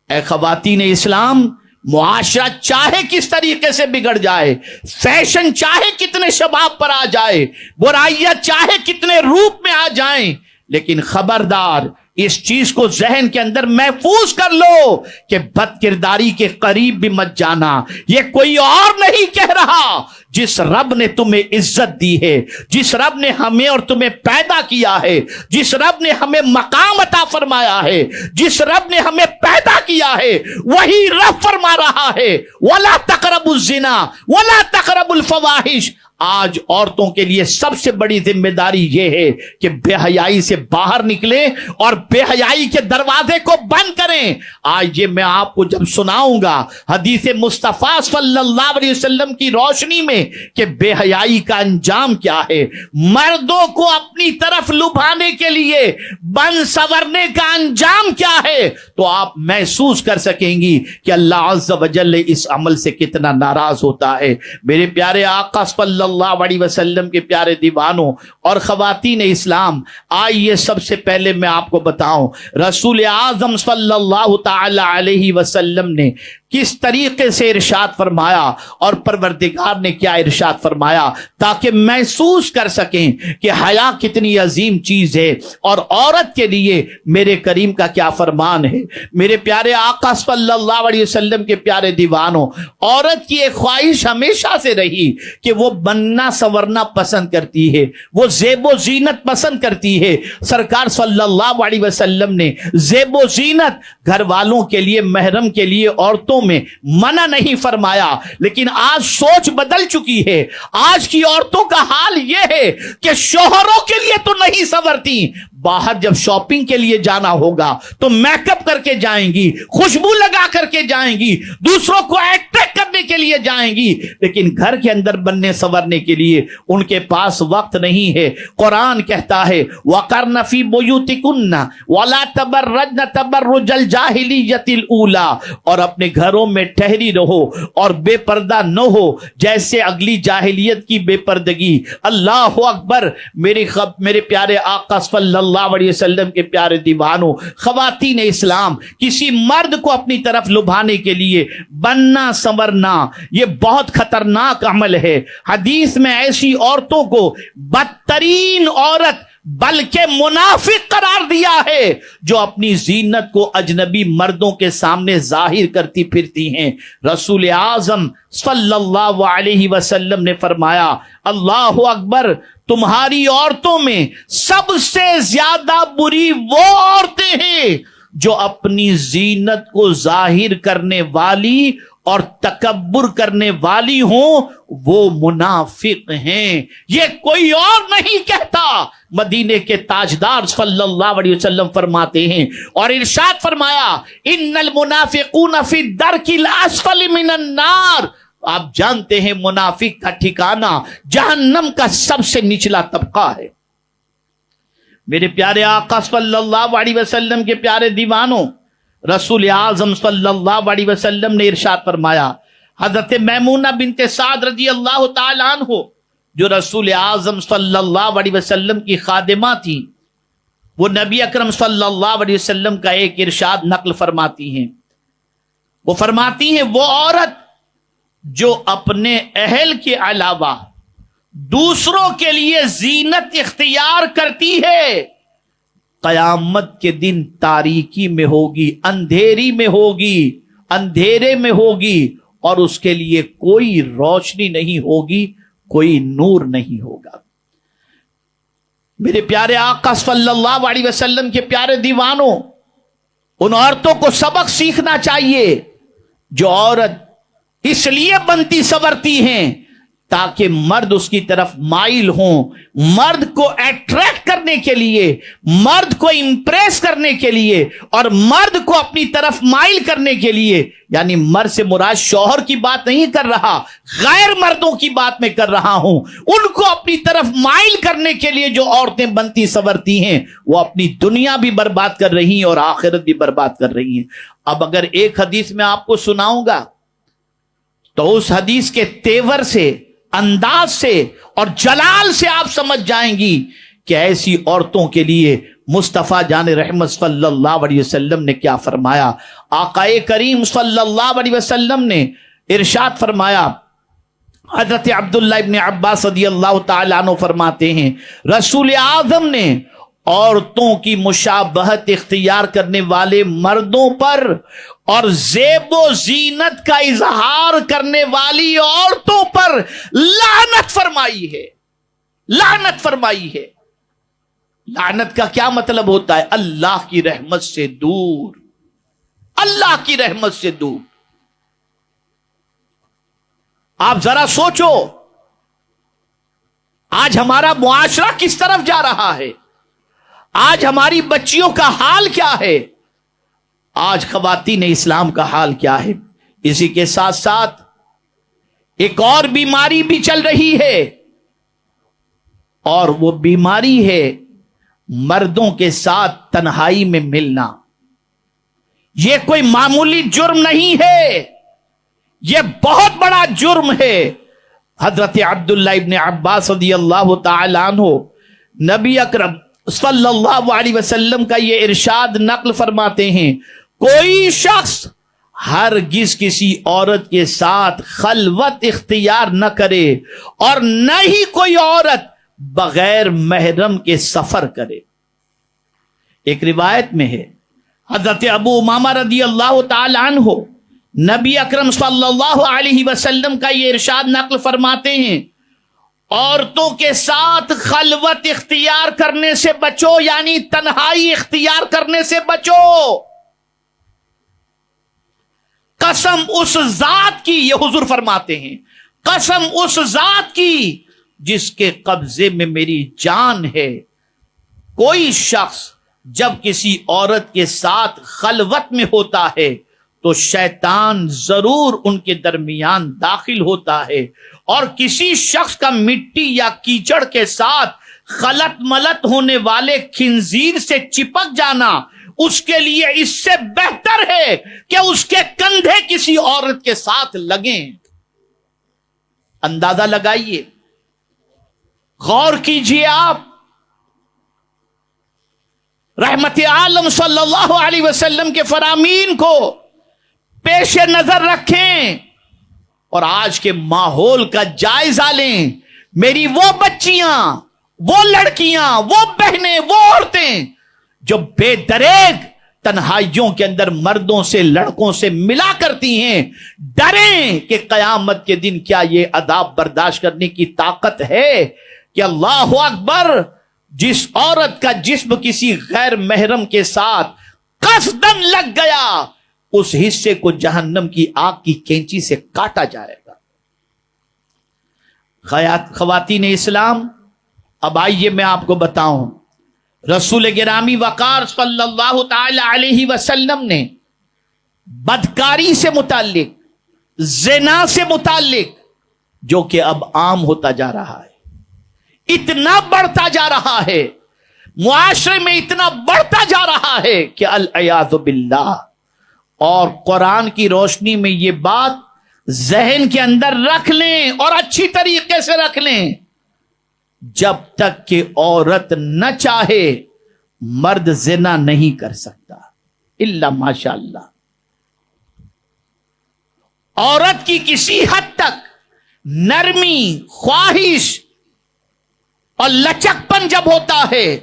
اے خواتین اسلام، معاشرہ چاہے کس طریقے سے بگڑ جائے، فیشن چاہے کتنے شباب پر آ جائے، برائیاں چاہے کتنے روپ میں آ جائیں، لیکن خبردار اس چیز کو ذہن کے اندر محفوظ کر لو کہ بد کرداری کے قریب بھی مت جانا. یہ کوئی اور نہیں کہہ رہا. جس رب نے تمہیں عزت دی ہے، جس رب نے ہمیں اور تمہیں پیدا کیا ہے، جس رب نے ہمیں مقام عطا فرمایا ہے، جس رب نے ہمیں پیدا کیا ہے، وہی رب فرما رہا ہے وَلَا تَقْرَبُوا الزِّنَا وَلَا تَقْرَبُوا الْفَوَاحِشَ. آج عورتوں کے لیے سب سے بڑی ذمہ داری یہ ہے کہ بے حیائی سے باہر نکلیں اور بے حیائی کے دروازے کو بند کریں. آج یہ میں آپ کو جب سناؤں گا حدیث مصطفیٰ صلی اللہ علیہ وسلم کی روشنی میں کہ بے حیائی کا انجام کیا ہے، مردوں کو اپنی طرف لبھانے کے لیے بن سورنے کا انجام کیا ہے، تو آپ محسوس کر سکیں گی کہ اللہ عز و جل اس عمل سے کتنا ناراض ہوتا ہے. میرے پیارے آقا صلی اللہ علیہ وسلم کے پیارے دیوانوں اور خواتین اسلام، آئیے سب سے پہلے میں آپ کو بتاؤں رسول اعظم صلی اللہ تعالی علیہ وسلم نے کس طریقے سے ارشاد فرمایا اور پروردگار نے کیا ارشاد فرمایا، تاکہ محسوس کر سکیں کہ حیا کتنی عظیم چیز ہے اور عورت کے لیے میرے کریم کا کیا فرمان ہے. میرے پیارے آقا صلی اللہ علیہ وسلم کے پیارے دیوانوں، عورت کی ایک خواہش ہمیشہ سے رہی کہ وہ بننا سنورنا پسند کرتی ہے، وہ زیب و زینت پسند کرتی ہے. سرکار صلی اللہ علیہ وسلم نے زیب و زینت گھر والوں کے لیے، محرم کے لیے عورتوں میں منع نہیں فرمایا. لیکن آج سوچ بدل چکی ہے. آج کی عورتوں کا حال یہ ہے کہ شوہروں کے لیے تو نہیں سنورتی، باہر جب شاپنگ کے لیے جانا ہوگا تو میک اپ کر کے جائیں گی، خوشبو لگا کر کے جائیں گی، دوسروں کو اٹریکٹ کرنے کے لیے جائیں گی، لیکن گھر کے اندر بننے سنورنے کے لیے ان کے پاس وقت نہیں ہے. قرآن کہتا ہے وَقَرْنَ فِي بُيُوتِكُنَّ وَلَا تَبَرَّجْنَ تَبَرُّجَ الْجَاهِلِيَّةِ الْأُولَى، اور اپنے گھروں میں ٹھہری رہو اور بے پردہ نہ ہو جیسے اگلی جاہلیت کی بے پردگی. اللہ اکبر. میرے پیارے آقا صلی اللہ علیہ وسلم کے پیارے دیوانوں، خواتین اسلام، کسی مرد کو اپنی طرف لبھانے کے لیے بننا سنورنا یہ بہت خطرناک عمل ہے. حدیث میں ایسی عورتوں کو بدترین عورت بلکہ منافق قرار دیا ہے جو اپنی زینت کو اجنبی مردوں کے سامنے ظاہر کرتی پھرتی ہیں. رسول اعظم صلی اللہ علیہ وسلم نے فرمایا اللہ اکبر، تمہاری عورتوں میں سب سے زیادہ بری وہ عورتیں ہیں جو اپنی زینت کو ظاہر کرنے والی اور تکبر کرنے والی ہوں، وہ منافق ہیں. یہ کوئی اور نہیں کہتا، مدینے کے تاجدار صلی اللہ علیہ وسلم فرماتے ہیں. اور ارشاد فرمایا ان المنافقون فی الدرک الاسفل من النار. آپ جانتے ہیں منافق کا ٹھکانہ جہنم کا سب سے نچلا طبقہ ہے. میرے پیارے آقا صلی اللہ علیہ وسلم کے پیارے دیوانوں، رسول اعظم صلی اللہ علیہ وسلم نے ارشاد فرمایا، حضرت میمونہ بنت سعد رضی اللہ تعالی عنہ جو رسول اعظم صلی اللہ علیہ وسلم کی خادمہ تھی، وہ نبی اکرم صلی اللہ علیہ وسلم کا ایک ارشاد نقل فرماتی ہیں. وہ فرماتی ہیں وہ عورت جو اپنے اہل کے علاوہ دوسروں کے لیے زینت اختیار کرتی ہے، قیامت کے دن تاریکی میں ہوگی، اندھیری میں ہوگی، اندھیرے میں ہوگی، اور اس کے لیے کوئی روشنی نہیں ہوگی، کوئی نور نہیں ہوگا. میرے پیارے آقا صلی اللہ علیہ وسلم کے پیارے دیوانوں، ان عورتوں کو سبق سیکھنا چاہیے جو عورت اس لیے بنتی سنورتی ہیں تاکہ مرد اس کی طرف مائل ہوں، مرد کو اٹریکٹ کرنے کے لیے، مرد کو امپریس کرنے کے لیے اور مرد کو اپنی طرف مائل کرنے کے لیے. یعنی مرد سے مراد شوہر کی بات نہیں کر رہا، غیر مردوں کی بات میں کر رہا ہوں. ان کو اپنی طرف مائل کرنے کے لیے جو عورتیں بنتی سنورتی ہیں وہ اپنی دنیا بھی برباد کر رہی ہیں اور آخرت بھی برباد کر رہی ہیں. اب اگر ایک حدیث میں آپ کو سناؤں گا تو اس حدیث کے تیور سے، انداز سے اور جلال سے آپ سمجھ جائیں گی کہ ایسی عورتوں کے لیے مصطفیٰ جان رحمت صلی اللہ علیہ وسلم نے کیا فرمایا. آقا کریم صلی اللہ علیہ وسلم نے ارشاد فرمایا. حضرت عبداللہ ابن عباس رضی اللہ تعالیٰ عنہ فرماتے ہیں رسول اعظم نے عورتوں کی مشابہت اختیار کرنے والے مردوں پر اور زیب و زینت کا اظہار کرنے والی عورتوں پر لعنت فرمائی ہے، لعنت فرمائی ہے۔ لعنت کا کیا مطلب ہوتا ہے؟ اللہ کی رحمت سے دور، اللہ کی رحمت سے دور۔ آپ ذرا سوچو آج ہمارا معاشرہ کس طرف جا رہا ہے، آج ہماری بچیوں کا حال کیا ہے، آج خواتین اسلام کا حال کیا ہے۔ اسی کے ساتھ ساتھ ایک اور بیماری بھی چل رہی ہے، اور وہ بیماری ہے مردوں کے ساتھ تنہائی میں ملنا۔ یہ کوئی معمولی جرم نہیں ہے، یہ بہت بڑا جرم ہے۔ حضرت عبداللہ ابن عباس رضی اللہ تعالی عنہ نبی اکرم صلی اللہ علیہ وسلم کا یہ ارشاد نقل فرماتے ہیں، کوئی شخص ہرگز کسی عورت کے ساتھ خلوت اختیار نہ کرے اور نہ ہی کوئی عورت بغیر محرم کے سفر کرے۔ ایک روایت میں ہے حضرت ابو امامہ رضی اللہ تعالی عنہ نبی اکرم صلی اللہ علیہ وسلم کا یہ ارشاد نقل فرماتے ہیں، عورتوں کے ساتھ خلوت اختیار کرنے سے بچو، یعنی تنہائی اختیار کرنے سے بچو۔ قسم اس ذات کی، یہ حضور فرماتے ہیں، قسم اس ذات کی جس کے قبضے میں میری جان ہے، کوئی شخص جب کسی عورت کے ساتھ خلوت میں ہوتا ہے تو شیطان ضرور ان کے درمیان داخل ہوتا ہے، اور کسی شخص کا مٹی یا کیچڑ کے ساتھ خلط ملط ہونے والے خنزیر سے چپک جانا اس کے لیے اس سے بہتر ہے کہ اس کے کندھے کسی عورت کے ساتھ لگیں۔ اندازہ لگائیے، غور کیجئے، آپ رحمت عالم صلی اللہ علیہ وسلم کے فرامین کو پیش نظر رکھیں اور آج کے ماحول کا جائزہ لیں۔ میری وہ بچیاں، وہ لڑکیاں، وہ بہنیں، وہ عورتیں جو بے دریغ تنہائیوں کے اندر مردوں سے، لڑکوں سے ملا کرتی ہیں، ڈریں کہ قیامت کے دن کیا یہ عذاب برداشت کرنے کی طاقت ہے کہ اللہ اکبر، جس عورت کا جسم کسی غیر محرم کے ساتھ قصدن لگ گیا اس حصے کو جہنم کی آگ کی کینچی سے کاٹا جائے گا۔ خواتین اسلام، اب آئیے میں آپ کو بتاؤں، رسول گرامی وقار صلی اللہ تعالی علیہ وسلم نے بدکاری سے متعلق، زنا سے متعلق، جو کہ اب عام ہوتا جا رہا ہے، اتنا بڑھتا جا رہا ہے، معاشرے میں اتنا بڑھتا جا رہا ہے کہ العیاذ باللہ، اور قرآن کی روشنی میں یہ بات ذہن کے اندر رکھ لیں اور اچھی طریقے سے رکھ لیں، جب تک کہ عورت نہ چاہے مرد زنا نہیں کر سکتا الا ماشاء اللہ۔ عورت کی کسی حد تک نرمی، خواہش اور لچک پن جب ہوتا ہے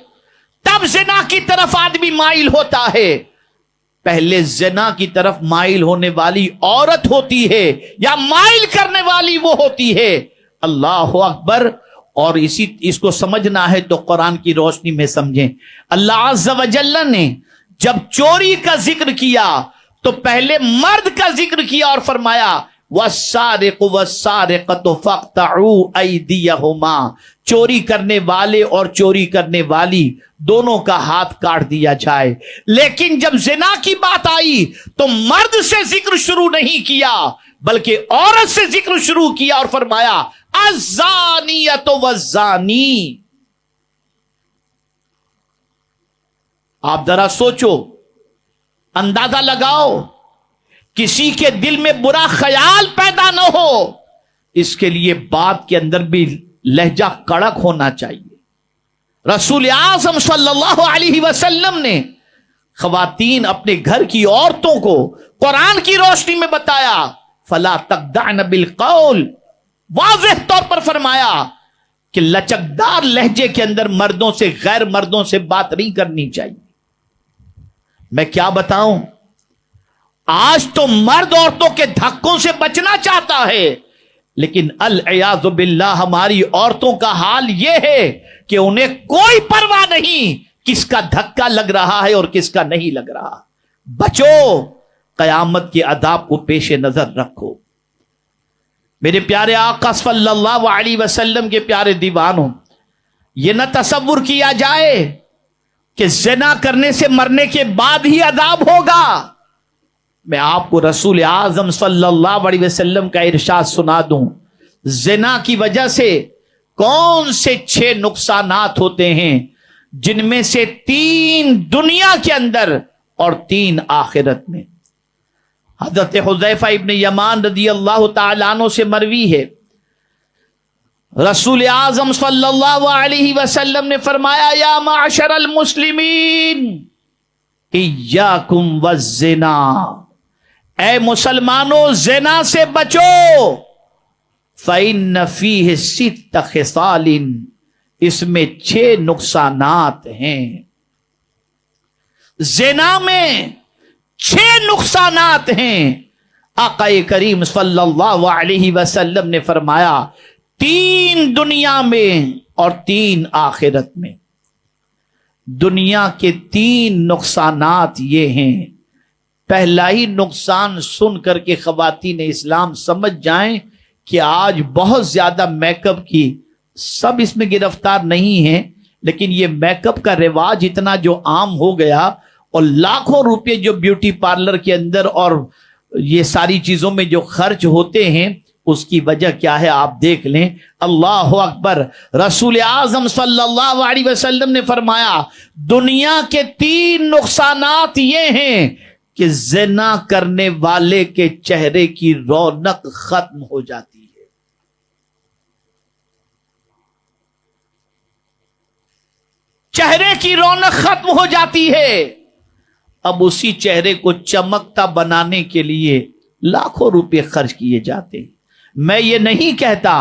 تب زنا کی طرف آدمی مائل ہوتا ہے۔ پہلے زنا کی طرف مائل ہونے والی عورت ہوتی ہے یا مائل کرنے والی وہ ہوتی ہے۔ اللہ اکبر۔ اور اس کو سمجھنا ہے تو قرآن کی روشنی میں سمجھیں۔ اللہ عز و جل نے جب چوری کا ذکر کیا تو پہلے مرد کا ذکر کیا اور فرمایا وَالسَّارِقُ وَالسَّارِقَةُ فَاقْطَعُوا أَيْدِيَهُمَا، چوری کرنے والے اور چوری کرنے والی دونوں کا ہاتھ کاٹ دیا جائے۔ لیکن جب زنا کی بات آئی تو مرد سے ذکر شروع نہیں کیا بلکہ عورت سے ذکر شروع کیا اور فرمایا الزانیۃ والزانی۔ آپ ذرا سوچو، اندازہ لگاؤ، کسی کے دل میں برا خیال پیدا نہ ہو، اس کے لیے بات کے اندر بھی لہجہ کڑک ہونا چاہیے۔ رسول اعظم صلی اللہ علیہ وسلم نے خواتین اپنے گھر کی عورتوں کو قرآن کی روشنی میں بتایا فلا تخضعن بالقول، واضح طور پر فرمایا کہ لچکدار لہجے کے اندر مردوں سے غیر مردوں سے بات نہیں کرنی چاہیے. میں کیا بتاؤں، آج تو مرد عورتوں کے دھکوں سے بچنا چاہتا ہے، لیکن العیاذ باللہ ہماری عورتوں کا حال یہ ہے کہ انہیں کوئی پرواہ نہیں کس کا دھکا لگ رہا ہے اور کس کا نہیں لگ رہا. بچو، قیامت کے عذاب کو پیش نظر رکھو. میرے پیارے آقا صلی اللہ علیہ وسلم کے پیارے دیوانوں، یہ نہ تصور کیا جائے کہ زنا کرنے سے مرنے کے بعد ہی عذاب ہوگا. میں آپ کو رسول اعظم صلی اللہ علیہ وسلم کا ارشاد سنا دوں. زنا کی وجہ سے کون سے 6 نقصانات ہوتے ہیں، جن میں سے 3 دنیا کے اندر اور 3 آخرت میں. حضرت حذیفہ ابن یمان رضی اللہ تعالیٰ عنہ سے مروی ہے، رسول اعظم صلی اللہ علیہ وسلم نے فرمایا، یا معشر المسلمین ایاکم والزنا، اے مسلمانوں زنا سے بچو. فإن فیہ 6 خصال، اس میں 6 نقصانات ہیں. زنا میں 6 نقصانات ہیں. آقا کریم صلی اللہ علیہ وسلم نے فرمایا 3 دنیا میں اور 3 آخرت میں. دنیا کے 3 نقصانات یہ ہیں. پہلا ہی نقصان سن کر کے خواتین اسلام سمجھ جائیں کہ آج بہت زیادہ میک اپ کی، سب اس میں گرفتار نہیں ہیں، لیکن یہ میک اپ کا رواج اتنا جو عام ہو گیا، اور لاکھوں روپے جو بیوٹی پارلر کے اندر اور یہ ساری چیزوں میں جو خرچ ہوتے ہیں، اس کی وجہ کیا ہے آپ دیکھ لیں. اللہ اکبر. رسول اعظم صلی اللہ علیہ وسلم نے فرمایا دنیا کے 3 نقصانات یہ ہیں کہ زنا کرنے والے کے چہرے کی رونق ختم ہو جاتی ہے. چہرے کی رونق ختم ہو جاتی ہے. اب اسی چہرے کو چمکتا بنانے کے لیے لاکھوں روپے خرچ کیے جاتے ہیں. میں یہ نہیں کہتا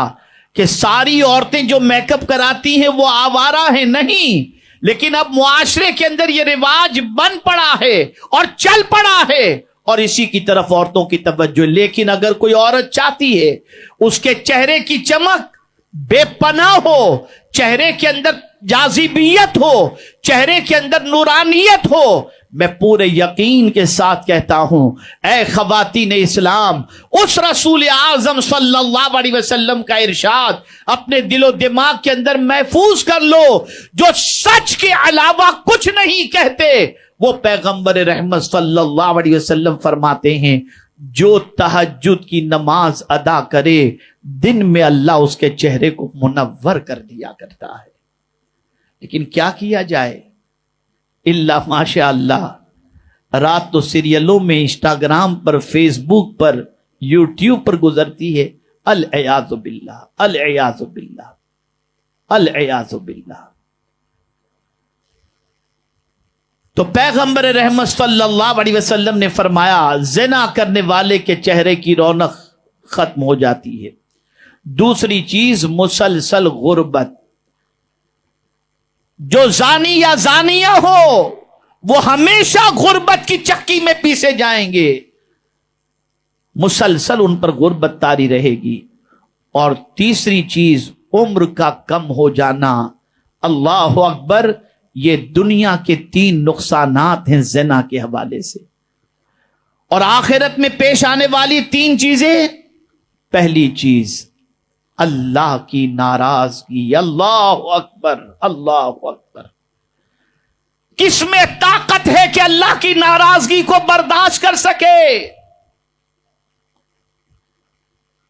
کہ ساری عورتیں جو میک اپ کراتی ہیں وہ آوارہ ہیں، نہیں، لیکن اب معاشرے کے اندر یہ رواج بن پڑا ہے اور چل پڑا ہے، اور اسی کی طرف عورتوں کی توجہ. لیکن اگر کوئی عورت چاہتی ہے اس کے چہرے کی چمک بے پناہ ہو، چہرے کے اندر جاذبیت ہو، چہرے کے اندر نورانیت ہو، میں پورے یقین کے ساتھ کہتا ہوں اے خواتین اسلام، اس رسول اعظم صلی اللہ علیہ وسلم کا ارشاد اپنے دل و دماغ کے اندر محفوظ کر لو. جو سچ کے علاوہ کچھ نہیں کہتے، وہ پیغمبر رحمت صلی اللہ علیہ وسلم فرماتے ہیں جو تہجد کی نماز ادا کرے دن میں اللہ اس کے چہرے کو منور کر دیا کرتا ہے. لیکن کیا کیا جائے، اللہ ماشاء اللہ، رات تو سیریلوں میں، انسٹاگرام پر، فیس بک پر، یوٹیوب پر گزرتی ہے. العیاذ باللہ، العیاذ باللہ، العیاذ باللہ. تو پیغمبر رحمت صلی اللہ علیہ وسلم نے فرمایا زنا کرنے والے کے چہرے کی رونق ختم ہو جاتی ہے. دوسری چیز مسلسل غربت. جو زانی یا زانیہ ہو وہ ہمیشہ غربت کی چکی میں پیسے جائیں گے، مسلسل ان پر غربت طاری رہے گی. اور تیسری چیز عمر کا کم ہو جانا. اللہ اکبر. یہ دنیا کے 3 نقصانات ہیں زنا کے حوالے سے. اور آخرت میں پیش آنے والی 3 چیزیں. پہلی چیز اللہ کی ناراضگی. اللہ اکبر، اللہ اکبر. کس میں طاقت ہے کہ اللہ کی ناراضگی کو برداشت کر سکے؟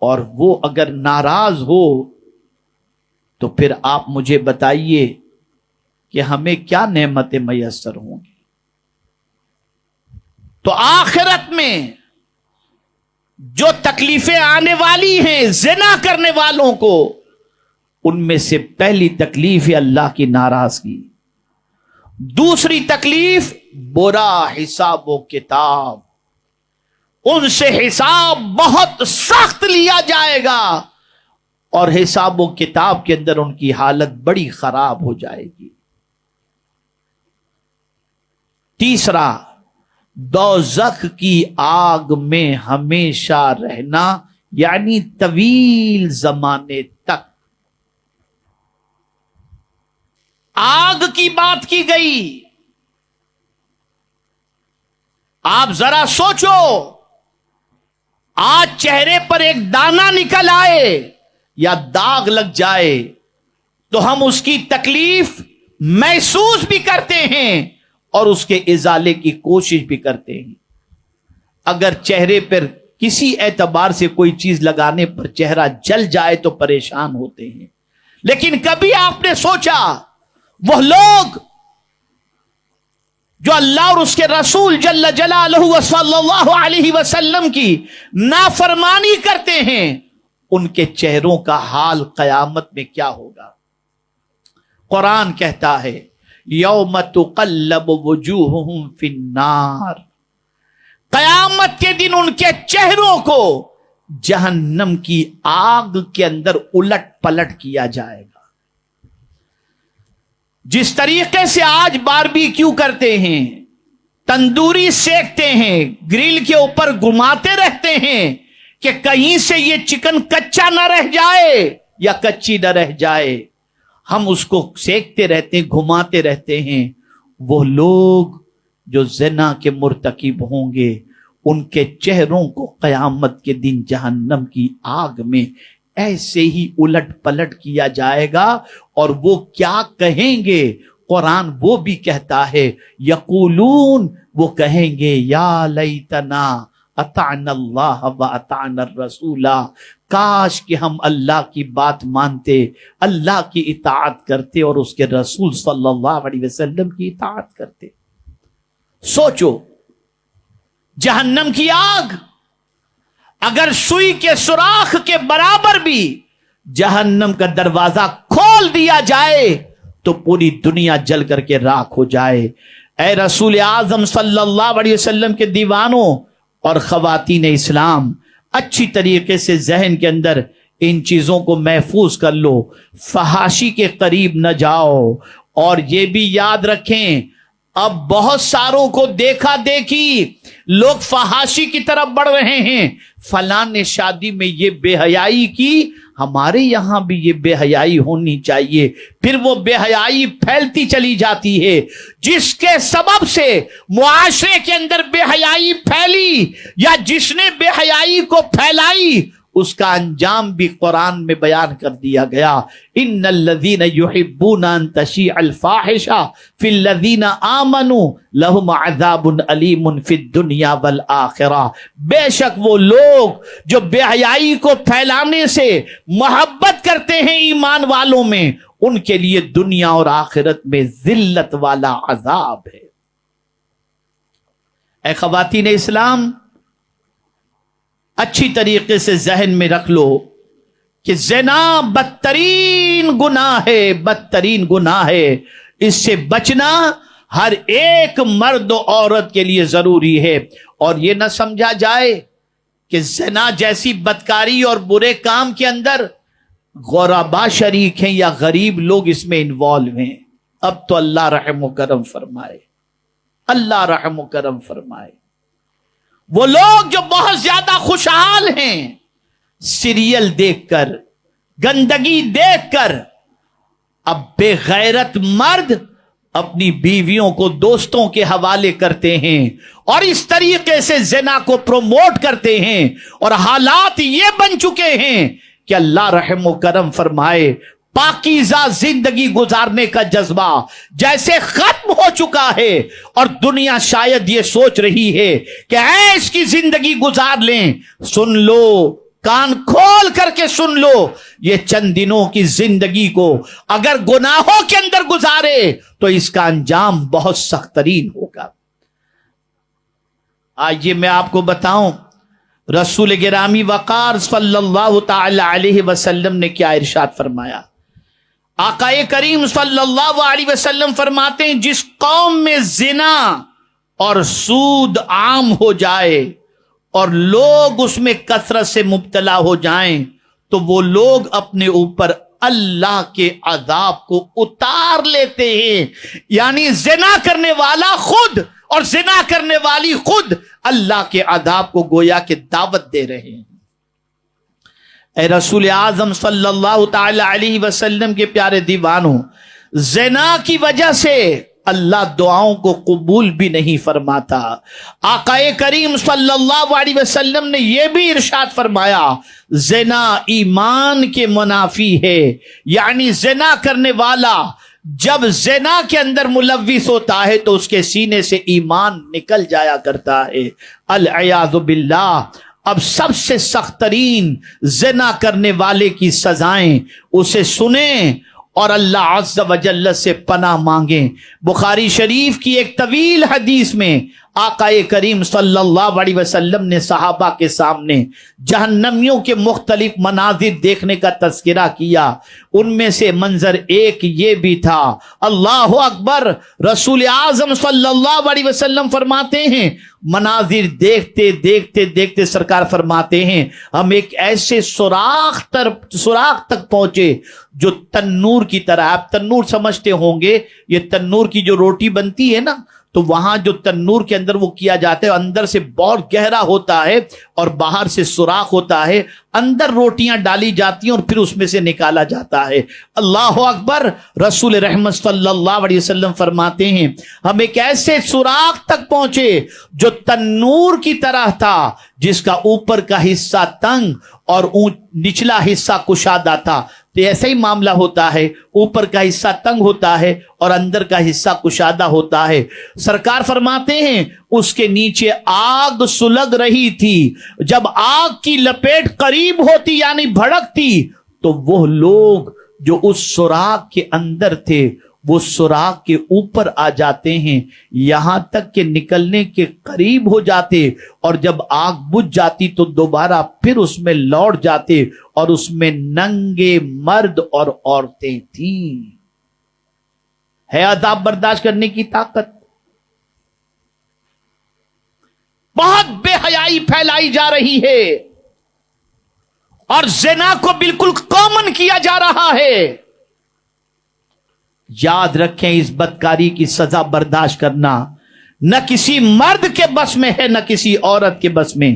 اور وہ اگر ناراض ہو تو پھر آپ مجھے بتائیے کہ ہمیں کیا نعمتیں میسر ہوں گی. تو آخرت میں جو تکلیفیں آنے والی ہیں زنا کرنے والوں کو، ان میں سے پہلی تکلیف ہے اللہ کی ناراضگی. دوسری تکلیف برا حساب و کتاب. ان سے حساب بہت سخت لیا جائے گا اور حساب و کتاب کے اندر ان کی حالت بڑی خراب ہو جائے گی۔ تیسرا، دوزخ کی آگ میں ہمیشہ رہنا، یعنی طویل زمانے تک۔ آگ کی بات کی گئی، آپ ذرا سوچو، آج چہرے پر ایک دانہ نکل آئے یا داغ لگ جائے تو ہم اس کی تکلیف محسوس بھی کرتے ہیں اور اس کے ازالے کی کوشش بھی کرتے ہیں۔ اگر چہرے پر کسی اعتبار سے کوئی چیز لگانے پر چہرہ جل جائے تو پریشان ہوتے ہیں، لیکن کبھی آپ نے سوچا وہ لوگ جو اللہ اور اس کے رسول جل جلالہ و صلی اللہ علیہ وسلم کی نافرمانی کرتے ہیں، ان کے چہروں کا حال قیامت میں کیا ہوگا؟ قرآن کہتا ہے یوم تقلب وجوہہم فی النار، قیامت کے دن ان کے چہروں کو جہنم کی آگ کے اندر الٹ پلٹ کیا جائے گا۔ جس طریقے سے آج باربیکیو کرتے ہیں، تندوری سیکتے ہیں، گرل کے اوپر گھماتے رہتے ہیں کہ کہیں سے یہ چکن کچا نہ رہ جائے یا کچی نہ رہ جائے، ہم اس کو سیکتے رہتے ہیں، گھماتے رہتے ہیں۔ وہ لوگ جو زنا کے مرتکب ہوں گے، ان کے چہروں کو قیامت کے دن جہنم کی آگ میں ایسے ہی الٹ پلٹ کیا جائے گا، اور وہ کیا کہیں گے؟ قرآن وہ بھی کہتا ہے یقولون، وہ کہیں گے یا لیتنا اطعنا اللہ و اطعنا الرسول، کاش کہ ہم اللہ کی بات مانتے، اللہ کی اطاعت کرتے اور اس کے رسول صلی اللہ علیہ وسلم کی اطاعت کرتے۔ سوچو، جہنم کی آگ اگر سوئی کے سوراخ کے برابر بھی جہنم کا دروازہ کھول دیا جائے تو پوری دنیا جل کر کے راکھ ہو جائے۔ اے رسول اعظم صلی اللہ علیہ وسلم کے دیوانوں اور خواتین اسلام، اچھی طریقے سے ذہن کے اندر ان چیزوں کو محفوظ کر لو، فحاشی کے قریب نہ جاؤ، اور یہ بھی یاد رکھیں اب بہت ساروں کو دیکھا دیکھی لوگ فحاشی کی طرف بڑھ رہے ہیں۔ فلاں نے شادی میں یہ بے حیائی کی، ہمارے یہاں بھی یہ بے حیائی ہونی چاہیے، پھر وہ بے حیائی پھیلتی چلی جاتی ہے، جس کے سبب سے معاشرے کے اندر بے حیائی پھیلی یا جس نے بے حیائی کو پھیلائی، اس کا انجام بھی قرآن میں بیان کر دیا گیا۔ ان الذین یحبون ان تشیع الفاحشہ فی الذین آمنوا لہم عذاب علیم فی الدنیا والآخرہ، بے شک وہ لوگ جو بے حیائی کو پھیلانے سے محبت کرتے ہیں ایمان والوں میں، ان کے لیے دنیا اور آخرت میں ذلت والا عذاب ہے۔ اے خواتین اسلام، اچھی طریقے سے ذہن میں رکھ لو کہ زنا بدترین گناہ ہے، بدترین گناہ ہے۔ اس سے بچنا ہر ایک مرد و عورت کے لیے ضروری ہے، اور یہ نہ سمجھا جائے کہ زنا جیسی بدکاری اور برے کام کے اندر غربا شریک ہیں یا غریب لوگ اس میں انوالو ہیں۔ اب تو اللہ رحم و کرم فرمائے، اللہ رحم و کرم فرمائے۔ وہ لوگ جو بہت زیادہ خوشحال ہیں سیریل دیکھ کر، گندگی دیکھ کر، اب بے غیرت مرد اپنی بیویوں کو دوستوں کے حوالے کرتے ہیں اور اس طریقے سے زنا کو پروموٹ کرتے ہیں، اور حالات یہ بن چکے ہیں کہ اللہ رحم و کرم فرمائے پاکیزہ زندگی گزارنے کا جذبہ جیسے ختم ہو چکا ہے، اور دنیا شاید یہ سوچ رہی ہے کہ عیش کی زندگی گزار لیں۔ سن لو، کان کھول کر کے سن لو، یہ چند دنوں کی زندگی کو اگر گناہوں کے اندر گزارے تو اس کا انجام بہت سخت ترین ہوگا۔ آئیے میں آپ کو بتاؤں رسول گرامی وقار صلی اللہ تعالی علیہ وسلم نے کیا ارشاد فرمایا۔ آقا کریم صلی اللہ علیہ وسلم فرماتے ہیں جس قوم میں زنا اور سود عام ہو جائے اور لوگ اس میں کثرت سے مبتلا ہو جائیں تو وہ لوگ اپنے اوپر اللہ کے عذاب کو اتار لیتے ہیں. یعنی زنا کرنے والا خود اور زنا کرنے والی خود اللہ کے عذاب کو گویا کہ دعوت دے رہے ہیں. اے رسول اعظم صلی اللہ تعالی علیہ وسلم کے پیارے دیوانوں، زنا کی وجہ سے اللہ دعاؤں کو قبول بھی نہیں فرماتا. آقا کریم صلی اللہ علیہ وسلم نے یہ بھی ارشاد فرمایا، زنا ایمان کے منافی ہے. یعنی زنا کرنے والا جب زنا کے اندر ملوث ہوتا ہے تو اس کے سینے سے ایمان نکل جایا کرتا ہے. العیاذ باللہ. اب سب سے سخت ترین زنا کرنے والے کی سزائیں اسے سنیں اور اللہ عز و جل سے پناہ مانگیں. بخاری شریف کی ایک طویل حدیث میں آقا کریم صلی اللہ علیہ وسلم نے صحابہ کے سامنے جہنمیوں کے مختلف مناظر دیکھنے کا تذکرہ کیا. ان میں سے منظر ایک یہ بھی تھا. اللہ اکبر. رسول اعظم صلی اللہ علیہ وسلم فرماتے ہیں، مناظر دیکھتے دیکھتے دیکھتے سرکار فرماتے ہیں ہم ایک ایسے سوراخ تک پہنچے جو تنور کی طرح. آپ تنور سمجھتے ہوں گے، یہ تنور کی جو روٹی بنتی ہے نا، تو وہاں جو تنور کے اندر وہ کیا جاتا ہے، اندر سے بہت گہرا ہوتا ہے اور باہر سے سوراخ ہوتا ہے، اندر روٹیاں ڈالی جاتی ہیں اور پھر اس میں سے نکالا جاتا ہے. اللہ اکبر. رسول رحمت صلی اللہ علیہ وسلم فرماتے ہیں ہم ایک ایسے سوراخ تک پہنچے جو تنور کی طرح تھا، جس کا اوپر کا حصہ تنگ اور نچلا حصہ کشادہ تھا. تو ایسا ہی معاملہ ہوتا ہے، اوپر کا حصہ تنگ ہوتا ہے اور اندر کا حصہ کشادہ ہوتا ہے. سرکار فرماتے ہیں اس کے نیچے آگ سلگ رہی تھی. جب آگ کی لپیٹ قریب ہوتی یعنی بھڑکتی تو وہ لوگ جو اس سوراخ کے اندر تھے وہ سوراخ کے اوپر آ جاتے ہیں، یہاں تک کہ نکلنے کے قریب ہو جاتے، اور جب آگ بجھ جاتی تو دوبارہ پھر اس میں لوٹ جاتے، اور اس میں ننگے مرد اور عورتیں تھیں. ہے عذاب برداشت کرنے کی طاقت. بہت بے حیائی پھیلائی جا رہی ہے اور زنا کو بالکل کامن کیا جا رہا ہے. یاد رکھیں اس بدکاری کی سزا برداشت کرنا نہ کسی مرد کے بس میں ہے نہ کسی عورت کے بس میں.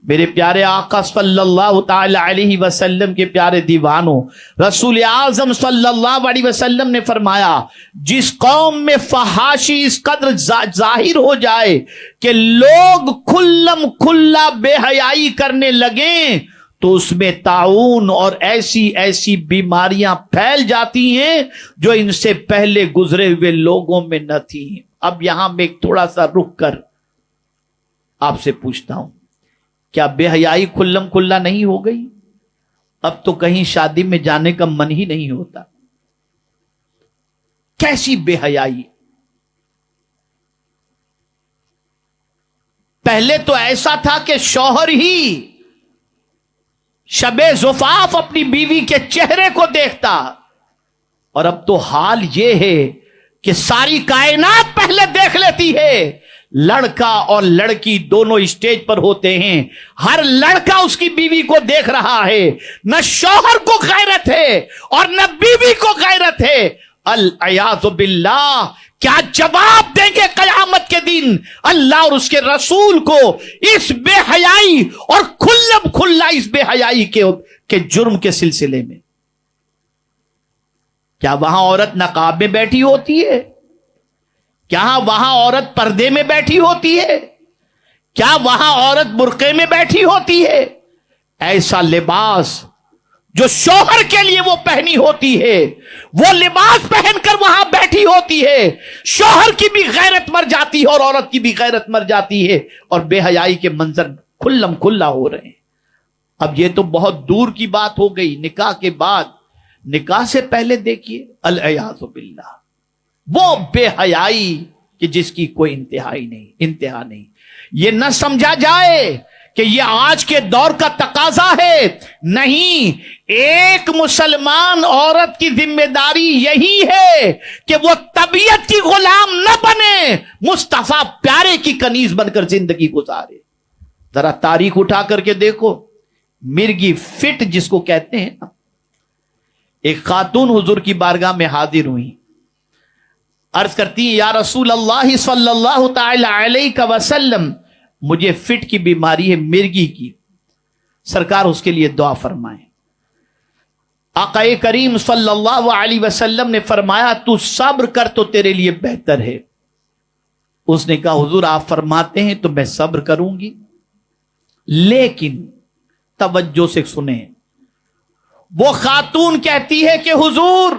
میرے پیارے آقا صلی اللہ تعالی علیہ وسلم کے پیارے دیوانوں، رسول اعظم صلی اللہ علیہ وسلم نے فرمایا جس قوم میں فحاشی اس قدر ظاہر ہو جائے کہ لوگ کھلم کھلا بے حیائی کرنے لگیں تو اس میں طاعون اور ایسی بیماریاں پھیل جاتی ہیں جو ان سے پہلے گزرے ہوئے لوگوں میں نہ تھیں. اب یہاں میں ایک تھوڑا سا رک کر آپ سے پوچھتا ہوں، کیا بے حیائی کھلم کھلا نہیں ہو گئی؟ اب تو کہیں شادی میں جانے کا من ہی نہیں ہوتا. کیسی بے حیائی! پہلے تو ایسا تھا کہ شوہر ہی شب زفاف اپنی بیوی کے چہرے کو دیکھتا، اور اب تو حال یہ ہے کہ ساری کائنات پہلے دیکھ لیتی ہے. لڑکا اور لڑکی دونوں اسٹیج پر ہوتے ہیں، ہر لڑکا اس کی بیوی کو دیکھ رہا ہے. نہ شوہر کو غیرت ہے اور نہ بیوی کو غیرت ہے. العیاذ باللہ. کیا جواب دیں گے قیامت کے دن اللہ اور اس کے رسول کو اس بے حیائی اور کھلم کھلا اس بے حیائی کے جرم کے سلسلے میں؟ کیا وہاں عورت نقاب میں بیٹھی ہوتی ہے؟ کیا وہاں عورت پردے میں بیٹھی ہوتی ہے؟ کیا وہاں عورت برقعے میں بیٹھی ہوتی ہے؟ ایسا لباس جو شوہر کے لیے وہ پہنی ہوتی ہے، وہ لباس پہن کر وہاں بیٹھی ہوتی ہے. شوہر کی بھی غیرت مر جاتی ہے اور عورت کی بھی غیرت مر جاتی ہے، اور بے حیائی کے منظر کھلم کھلا ہو رہے ہیں. اب یہ تو بہت دور کی بات ہو گئی. نکاح کے بعد، نکاح سے پہلے دیکھیے العیاذ باللہ وہ بے حیائی کہ جس کی کوئی انتہا نہیں. یہ نہ سمجھا جائے کہ یہ آج کے دور کا تقاضا ہے. نہیں، ایک مسلمان عورت کی ذمہ داری یہی ہے کہ وہ طبیعت کی غلام نہ بنے، مصطفیٰ پیارے کی کنیز بن کر زندگی گزارے. ذرا تاریخ اٹھا کر کے دیکھو، مرگی فٹ جس کو کہتے ہیں نا، ایک خاتون حضور کی بارگاہ میں حاضر ہوئی، عرض کرتی ہیں یا رسول اللہ صلی اللہ تعالی علیہ وسلم، مجھے فٹ کی بیماری ہے، مرگی کی، سرکار اس کے لیے دعا فرمائیں۔ آقا کریم صلی اللہ علیہ وسلم نے فرمایا تو صبر کر تو تیرے لیے بہتر ہے۔ اس نے کہا حضور آپ فرماتے ہیں تو میں صبر کروں گی، لیکن توجہ سے سنیں، وہ خاتون کہتی ہے کہ حضور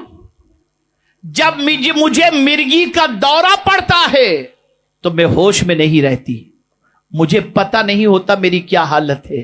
جب مجھے مرگی کا دورہ پڑتا ہے تو میں ہوش میں نہیں رہتی، مجھے پتہ نہیں ہوتا میری کیا حالت ہے،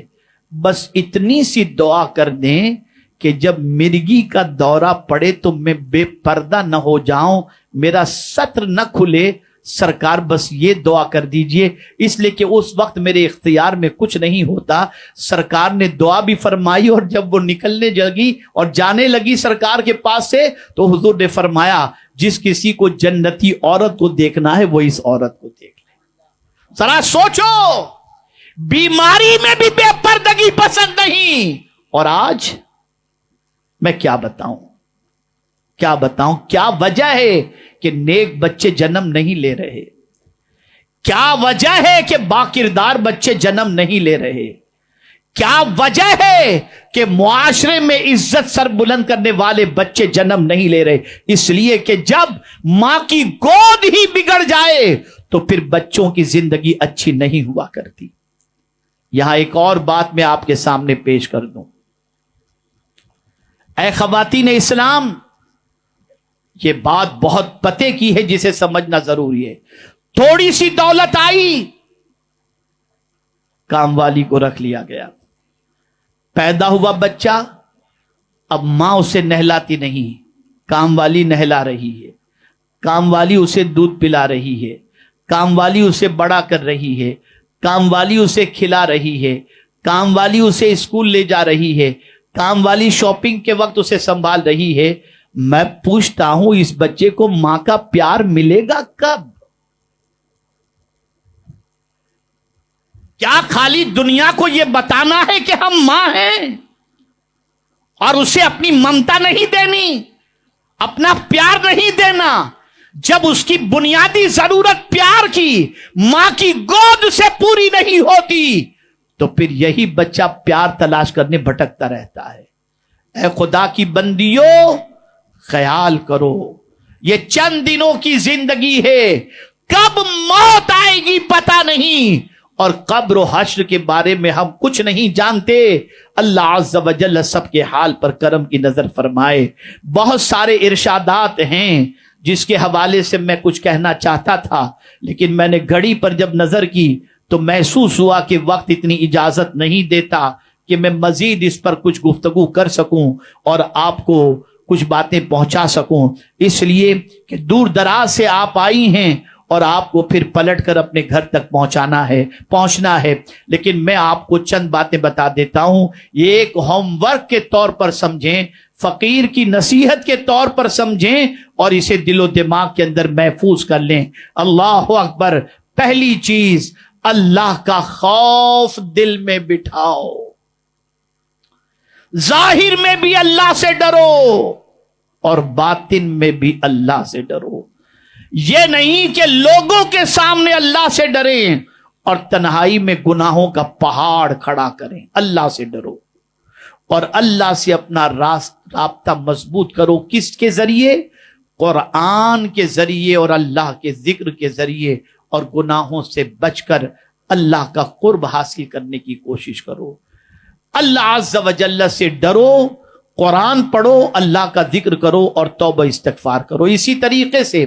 بس اتنی سی دعا کر دیں کہ جب مرگی کا دورہ پڑے تو میں بے پردہ نہ ہو جاؤں، میرا ستر نہ کھلے، سرکار بس یہ دعا کر دیجئے، اس لیے کہ اس وقت میرے اختیار میں کچھ نہیں ہوتا۔ سرکار نے دعا بھی فرمائی، اور جب وہ نکلنے لگی اور جانے لگی سرکار کے پاس سے تو حضور نے فرمایا جس کسی کو جنتی عورت کو دیکھنا ہے وہ اس عورت کو دیکھ لے۔ ذرا سوچو، بیماری میں بھی بے پردگی پسند نہیں، اور آج میں کیا بتاؤں کیا وجہ ہے کہ نیک بچے جنم نہیں لے رہے، کیا وجہ ہے کہ باکردار بچے جنم نہیں لے رہے، کیا وجہ ہے کہ معاشرے میں عزت سر بلند کرنے والے بچے جنم نہیں لے رہے؟ اس لیے کہ جب ماں کی گود ہی بگڑ جائے تو پھر بچوں کی زندگی اچھی نہیں ہوا کرتی۔ یہاں ایک اور بات میں آپ کے سامنے پیش کر دوں، اے خواتین اسلام، یہ بات بہت پتے کی ہے جسے سمجھنا ضروری ہے۔ تھوڑی سی دولت آئی، کام والی کو رکھ لیا گیا، پیدا ہوا بچہ، اب ماں اسے نہلاتی نہیں، کام والی نہلا رہی ہے، کام والی اسے دودھ پلا رہی ہے، کام والی اسے بڑا کر رہی ہے، کام والی اسے کھلا رہی ہے، کام والی اسے اسکول لے جا رہی ہے، کام والی شاپنگ کے وقت اسے سنبھال رہی ہے۔ میں پوچھتا ہوں اس بچے کو ماں کا پیار ملے گا کب؟ کیا خالی دنیا کو یہ بتانا ہے کہ ہم ماں ہیں اور اسے اپنی ممتا نہیں دینی، اپنا پیار نہیں دینا؟ جب اس کی بنیادی ضرورت پیار کی ماں کی گود سے پوری نہیں ہوتی تو پھر یہی بچہ پیار تلاش کرنے بھٹکتا رہتا ہے۔ اے خدا کی بندیوں، خیال کرو، یہ چند دنوں کی زندگی ہے، کب موت آئے گی پتہ نہیں، اور قبر و حشر کے بارے میں ہم کچھ نہیں جانتے۔ اللہ عز و جل سب کے حال پر کرم کی نظر فرمائے۔ بہت سارے ارشادات ہیں جس کے حوالے سے میں کچھ کہنا چاہتا تھا، لیکن میں نے گھڑی پر جب نظر کی تو محسوس ہوا کہ وقت اتنی اجازت نہیں دیتا کہ میں مزید اس پر کچھ گفتگو کر سکوں اور آپ کو کچھ باتیں پہنچا سکوں، اس لیے کہ دور دراز سے آپ آئی ہیں اور آپ کو پھر پلٹ کر اپنے گھر تک پہنچنا ہے۔ لیکن میں آپ کو چند باتیں بتا دیتا ہوں، یہ ایک ہوم ورک کے طور پر سمجھیں، فقیر کی نصیحت کے طور پر سمجھیں، اور اسے دل و دماغ کے اندر محفوظ کر لیں۔ اللہ اکبر۔ پہلی چیز، اللہ کا خوف دل میں بٹھاؤ، ظاہر میں بھی اللہ سے ڈرو اور باطن میں بھی اللہ سے ڈرو۔ یہ نہیں کہ لوگوں کے سامنے اللہ سے ڈریں اور تنہائی میں گناہوں کا پہاڑ کھڑا کریں۔ اللہ سے ڈرو اور اللہ سے اپنا رابطہ مضبوط کرو۔ کس کے ذریعے؟ قرآن کے ذریعے اور اللہ کے ذکر کے ذریعے، اور گناہوں سے بچ کر اللہ کا قرب حاصل کرنے کی کوشش کرو۔ اللہ عز و جل سے ڈرو، قرآن پڑھو، اللہ کا ذکر کرو اور توبہ استغفار کرو۔ اسی طریقے سے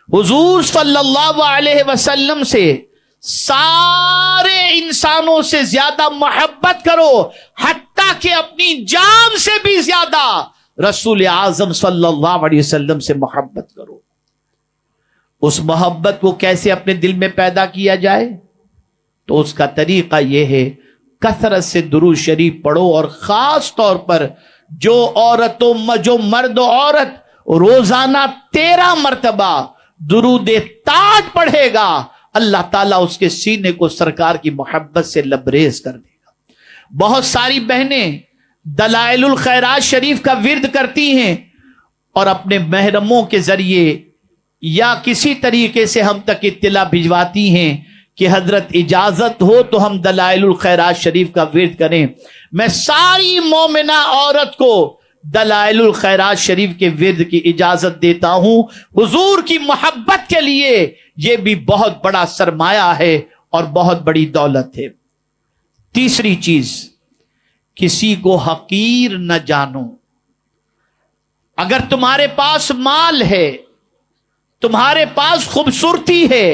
حضور صلی اللہ علیہ وسلم سے سارے انسانوں سے زیادہ محبت کرو، حتیٰ کہ اپنی جان سے بھی زیادہ رسول اعظم صلی اللہ علیہ وسلم سے محبت کرو۔ اس محبت کو کیسے اپنے دل میں پیدا کیا جائے؟ تو اس کا طریقہ یہ ہے، کثرت سے درود شریف پڑھو، اور خاص طور پر جو مرد و عورت روزانہ 13 مرتبہ درود تاج پڑھے گا، اللہ تعالیٰ اس کے سینے کو سرکار کی محبت سے لبریز کر دے گا۔ بہت ساری بہنیں دلائل الخیرات شریف کا ورد کرتی ہیں اور اپنے محرموں کے ذریعے یا کسی طریقے سے ہم تک اطلاع بھجواتی ہیں کہ حضرت اجازت ہو تو ہم دلائل الخیرات شریف کا ورد کریں. میں ساری مومنہ عورت کو دلائل الخیرات شریف کے ورد کی اجازت دیتا ہوں. حضور کی محبت کے لیے یہ بھی بہت بڑا سرمایہ ہے اور بہت بڑی دولت ہے. تیسری چیز، کسی کو حقیر نہ جانو. اگر تمہارے پاس مال ہے، تمہارے پاس خوبصورتی ہے،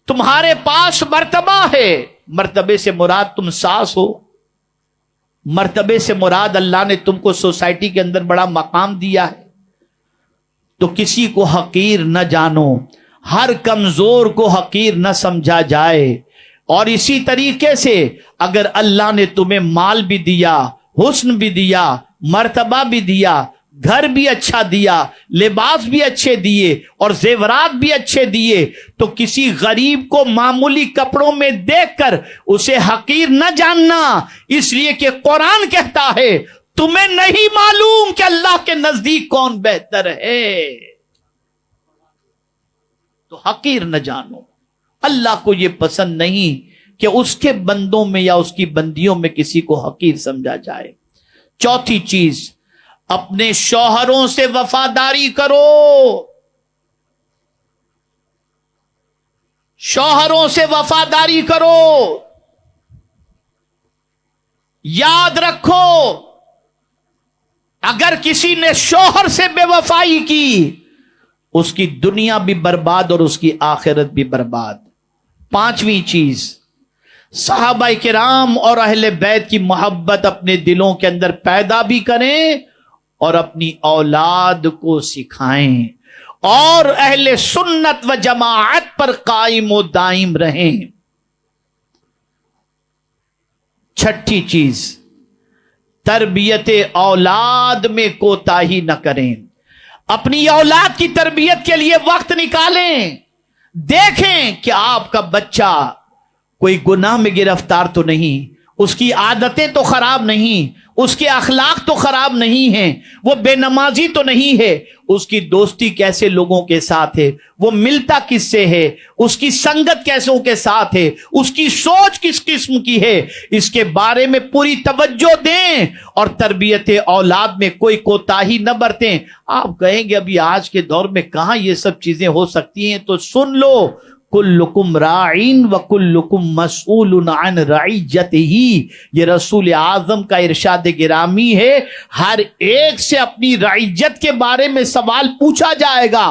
تمہارے پاس مرتبہ ہے، مرتبے سے مراد تم ساس ہو، مرتبے سے مراد اللہ نے تم کو سوسائٹی کے اندر بڑا مقام دیا ہے، تو کسی کو حقیر نہ جانو. ہر کمزور کو حقیر نہ سمجھا جائے. اور اسی طریقے سے اگر اللہ نے تمہیں مال بھی دیا، حسن بھی دیا، مرتبہ بھی دیا، گھر بھی اچھا دیا، لباس بھی اچھے دیے اور زیورات بھی اچھے دیے، تو کسی غریب کو معمولی کپڑوں میں دیکھ کر اسے حقیر نہ جاننا. اس لیے کہ قرآن کہتا ہے تمہیں نہیں معلوم کہ اللہ کے نزدیک کون بہتر ہے، تو حقیر نہ جانو. اللہ کو یہ پسند نہیں کہ اس کے بندوں میں یا اس کی بندیوں میں کسی کو حقیر سمجھا جائے. چوتھی چیز، اپنے شوہروں سے وفاداری کرو. شوہروں سے وفاداری کرو. یاد رکھو اگر کسی نے شوہر سے بے وفائی کی، اس کی دنیا بھی برباد اور اس کی آخرت بھی برباد. پانچویں چیز، صحابہ کرام اور اہل بیت کی محبت اپنے دلوں کے اندر پیدا بھی کریں اور اپنی اولاد کو سکھائیں اور اہل سنت و جماعت پر قائم و دائم رہیں. چھٹی چیز، تربیت اولاد میں کوتاہی نہ کریں. اپنی اولاد کی تربیت کے لیے وقت نکالیں. دیکھیں کہ آپ کا بچہ کوئی گناہ میں گرفتار تو نہیں، اس کی عادتیں تو خراب نہیں، اس کے اخلاق تو خراب نہیں ہیں، وہ بے نمازی تو نہیں ہے، اس کی دوستی کیسے لوگوں کے ساتھ ہے، وہ ملتا کس سے ہے، اس کی سنگت کیسوں کے ساتھ ہے، اس کی سوچ کس قسم کی ہے، اس کے بارے میں پوری توجہ دیں اور تربیت اولاد میں کوئی کوتاہی نہ برتیں. آپ کہیں گے ابھی آج کے دور میں کہاں یہ سب چیزیں ہو سکتی ہیں، تو سن لو، کلکم راعین وکلکم مسئول عن رعیتہ. یہ رسول اعظم کا ارشاد گرامی ہے، ہر ایک سے اپنی رعیت کے بارے میں سوال پوچھا جائے گا.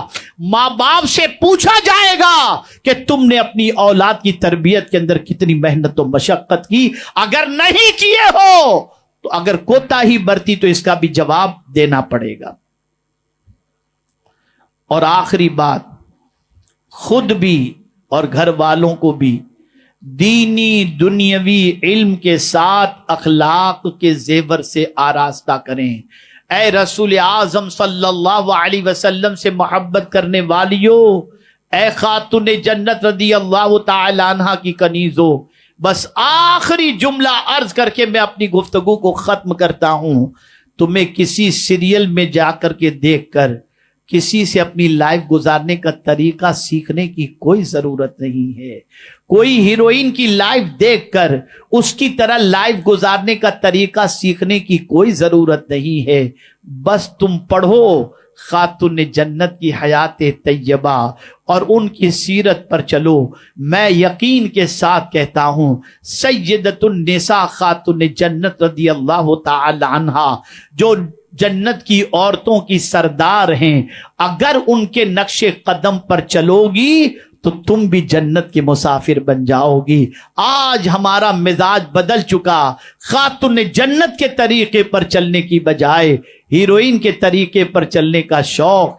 ماں باپ سے پوچھا جائے گا کہ تم نے اپنی اولاد کی تربیت کے اندر کتنی محنت و مشقت کی. اگر نہیں کیے ہو تو اگر کوتاہی برتی تو اس کا بھی جواب دینا پڑے گا. اور آخری بات، خود بھی اور گھر والوں کو بھی دینی دنیاوی علم کے ساتھ اخلاق کے زیور سے آراستہ کریں. اے رسول اعظم صلی اللہ علیہ وسلم سے محبت کرنے والیو، اے خاتون جنت رضی اللہ تعالی عنہا کی کنیزو، بس آخری جملہ عرض کر کے میں اپنی گفتگو کو ختم کرتا ہوں. تمہیں کسی سیریل میں جا کر کے دیکھ کر کسی سے اپنی لائف گزارنے کا طریقہ سیکھنے کی کوئی ضرورت نہیں ہے. کوئی ہیروئن کی لائف دیکھ کر اس کی طرح لائف گزارنے کا طریقہ سیکھنے کی کوئی ضرورت نہیں ہے. بس تم پڑھو خاتون جنت کی حیات طیبہ اور ان کی سیرت پر چلو. میں یقین کے ساتھ کہتا ہوں سیدۃ النساء خاتون جنت رضی اللہ تعالی عنہا جو جنت کی عورتوں کی سردار ہیں، اگر ان کے نقش قدم پر چلو گی تو تم بھی جنت کے مسافر بن جاؤ گی. آج ہمارا مزاج بدل چکا. خاتون جنت کے طریقے پر چلنے کی بجائے ہیروئن کے طریقے پر چلنے کا شوق،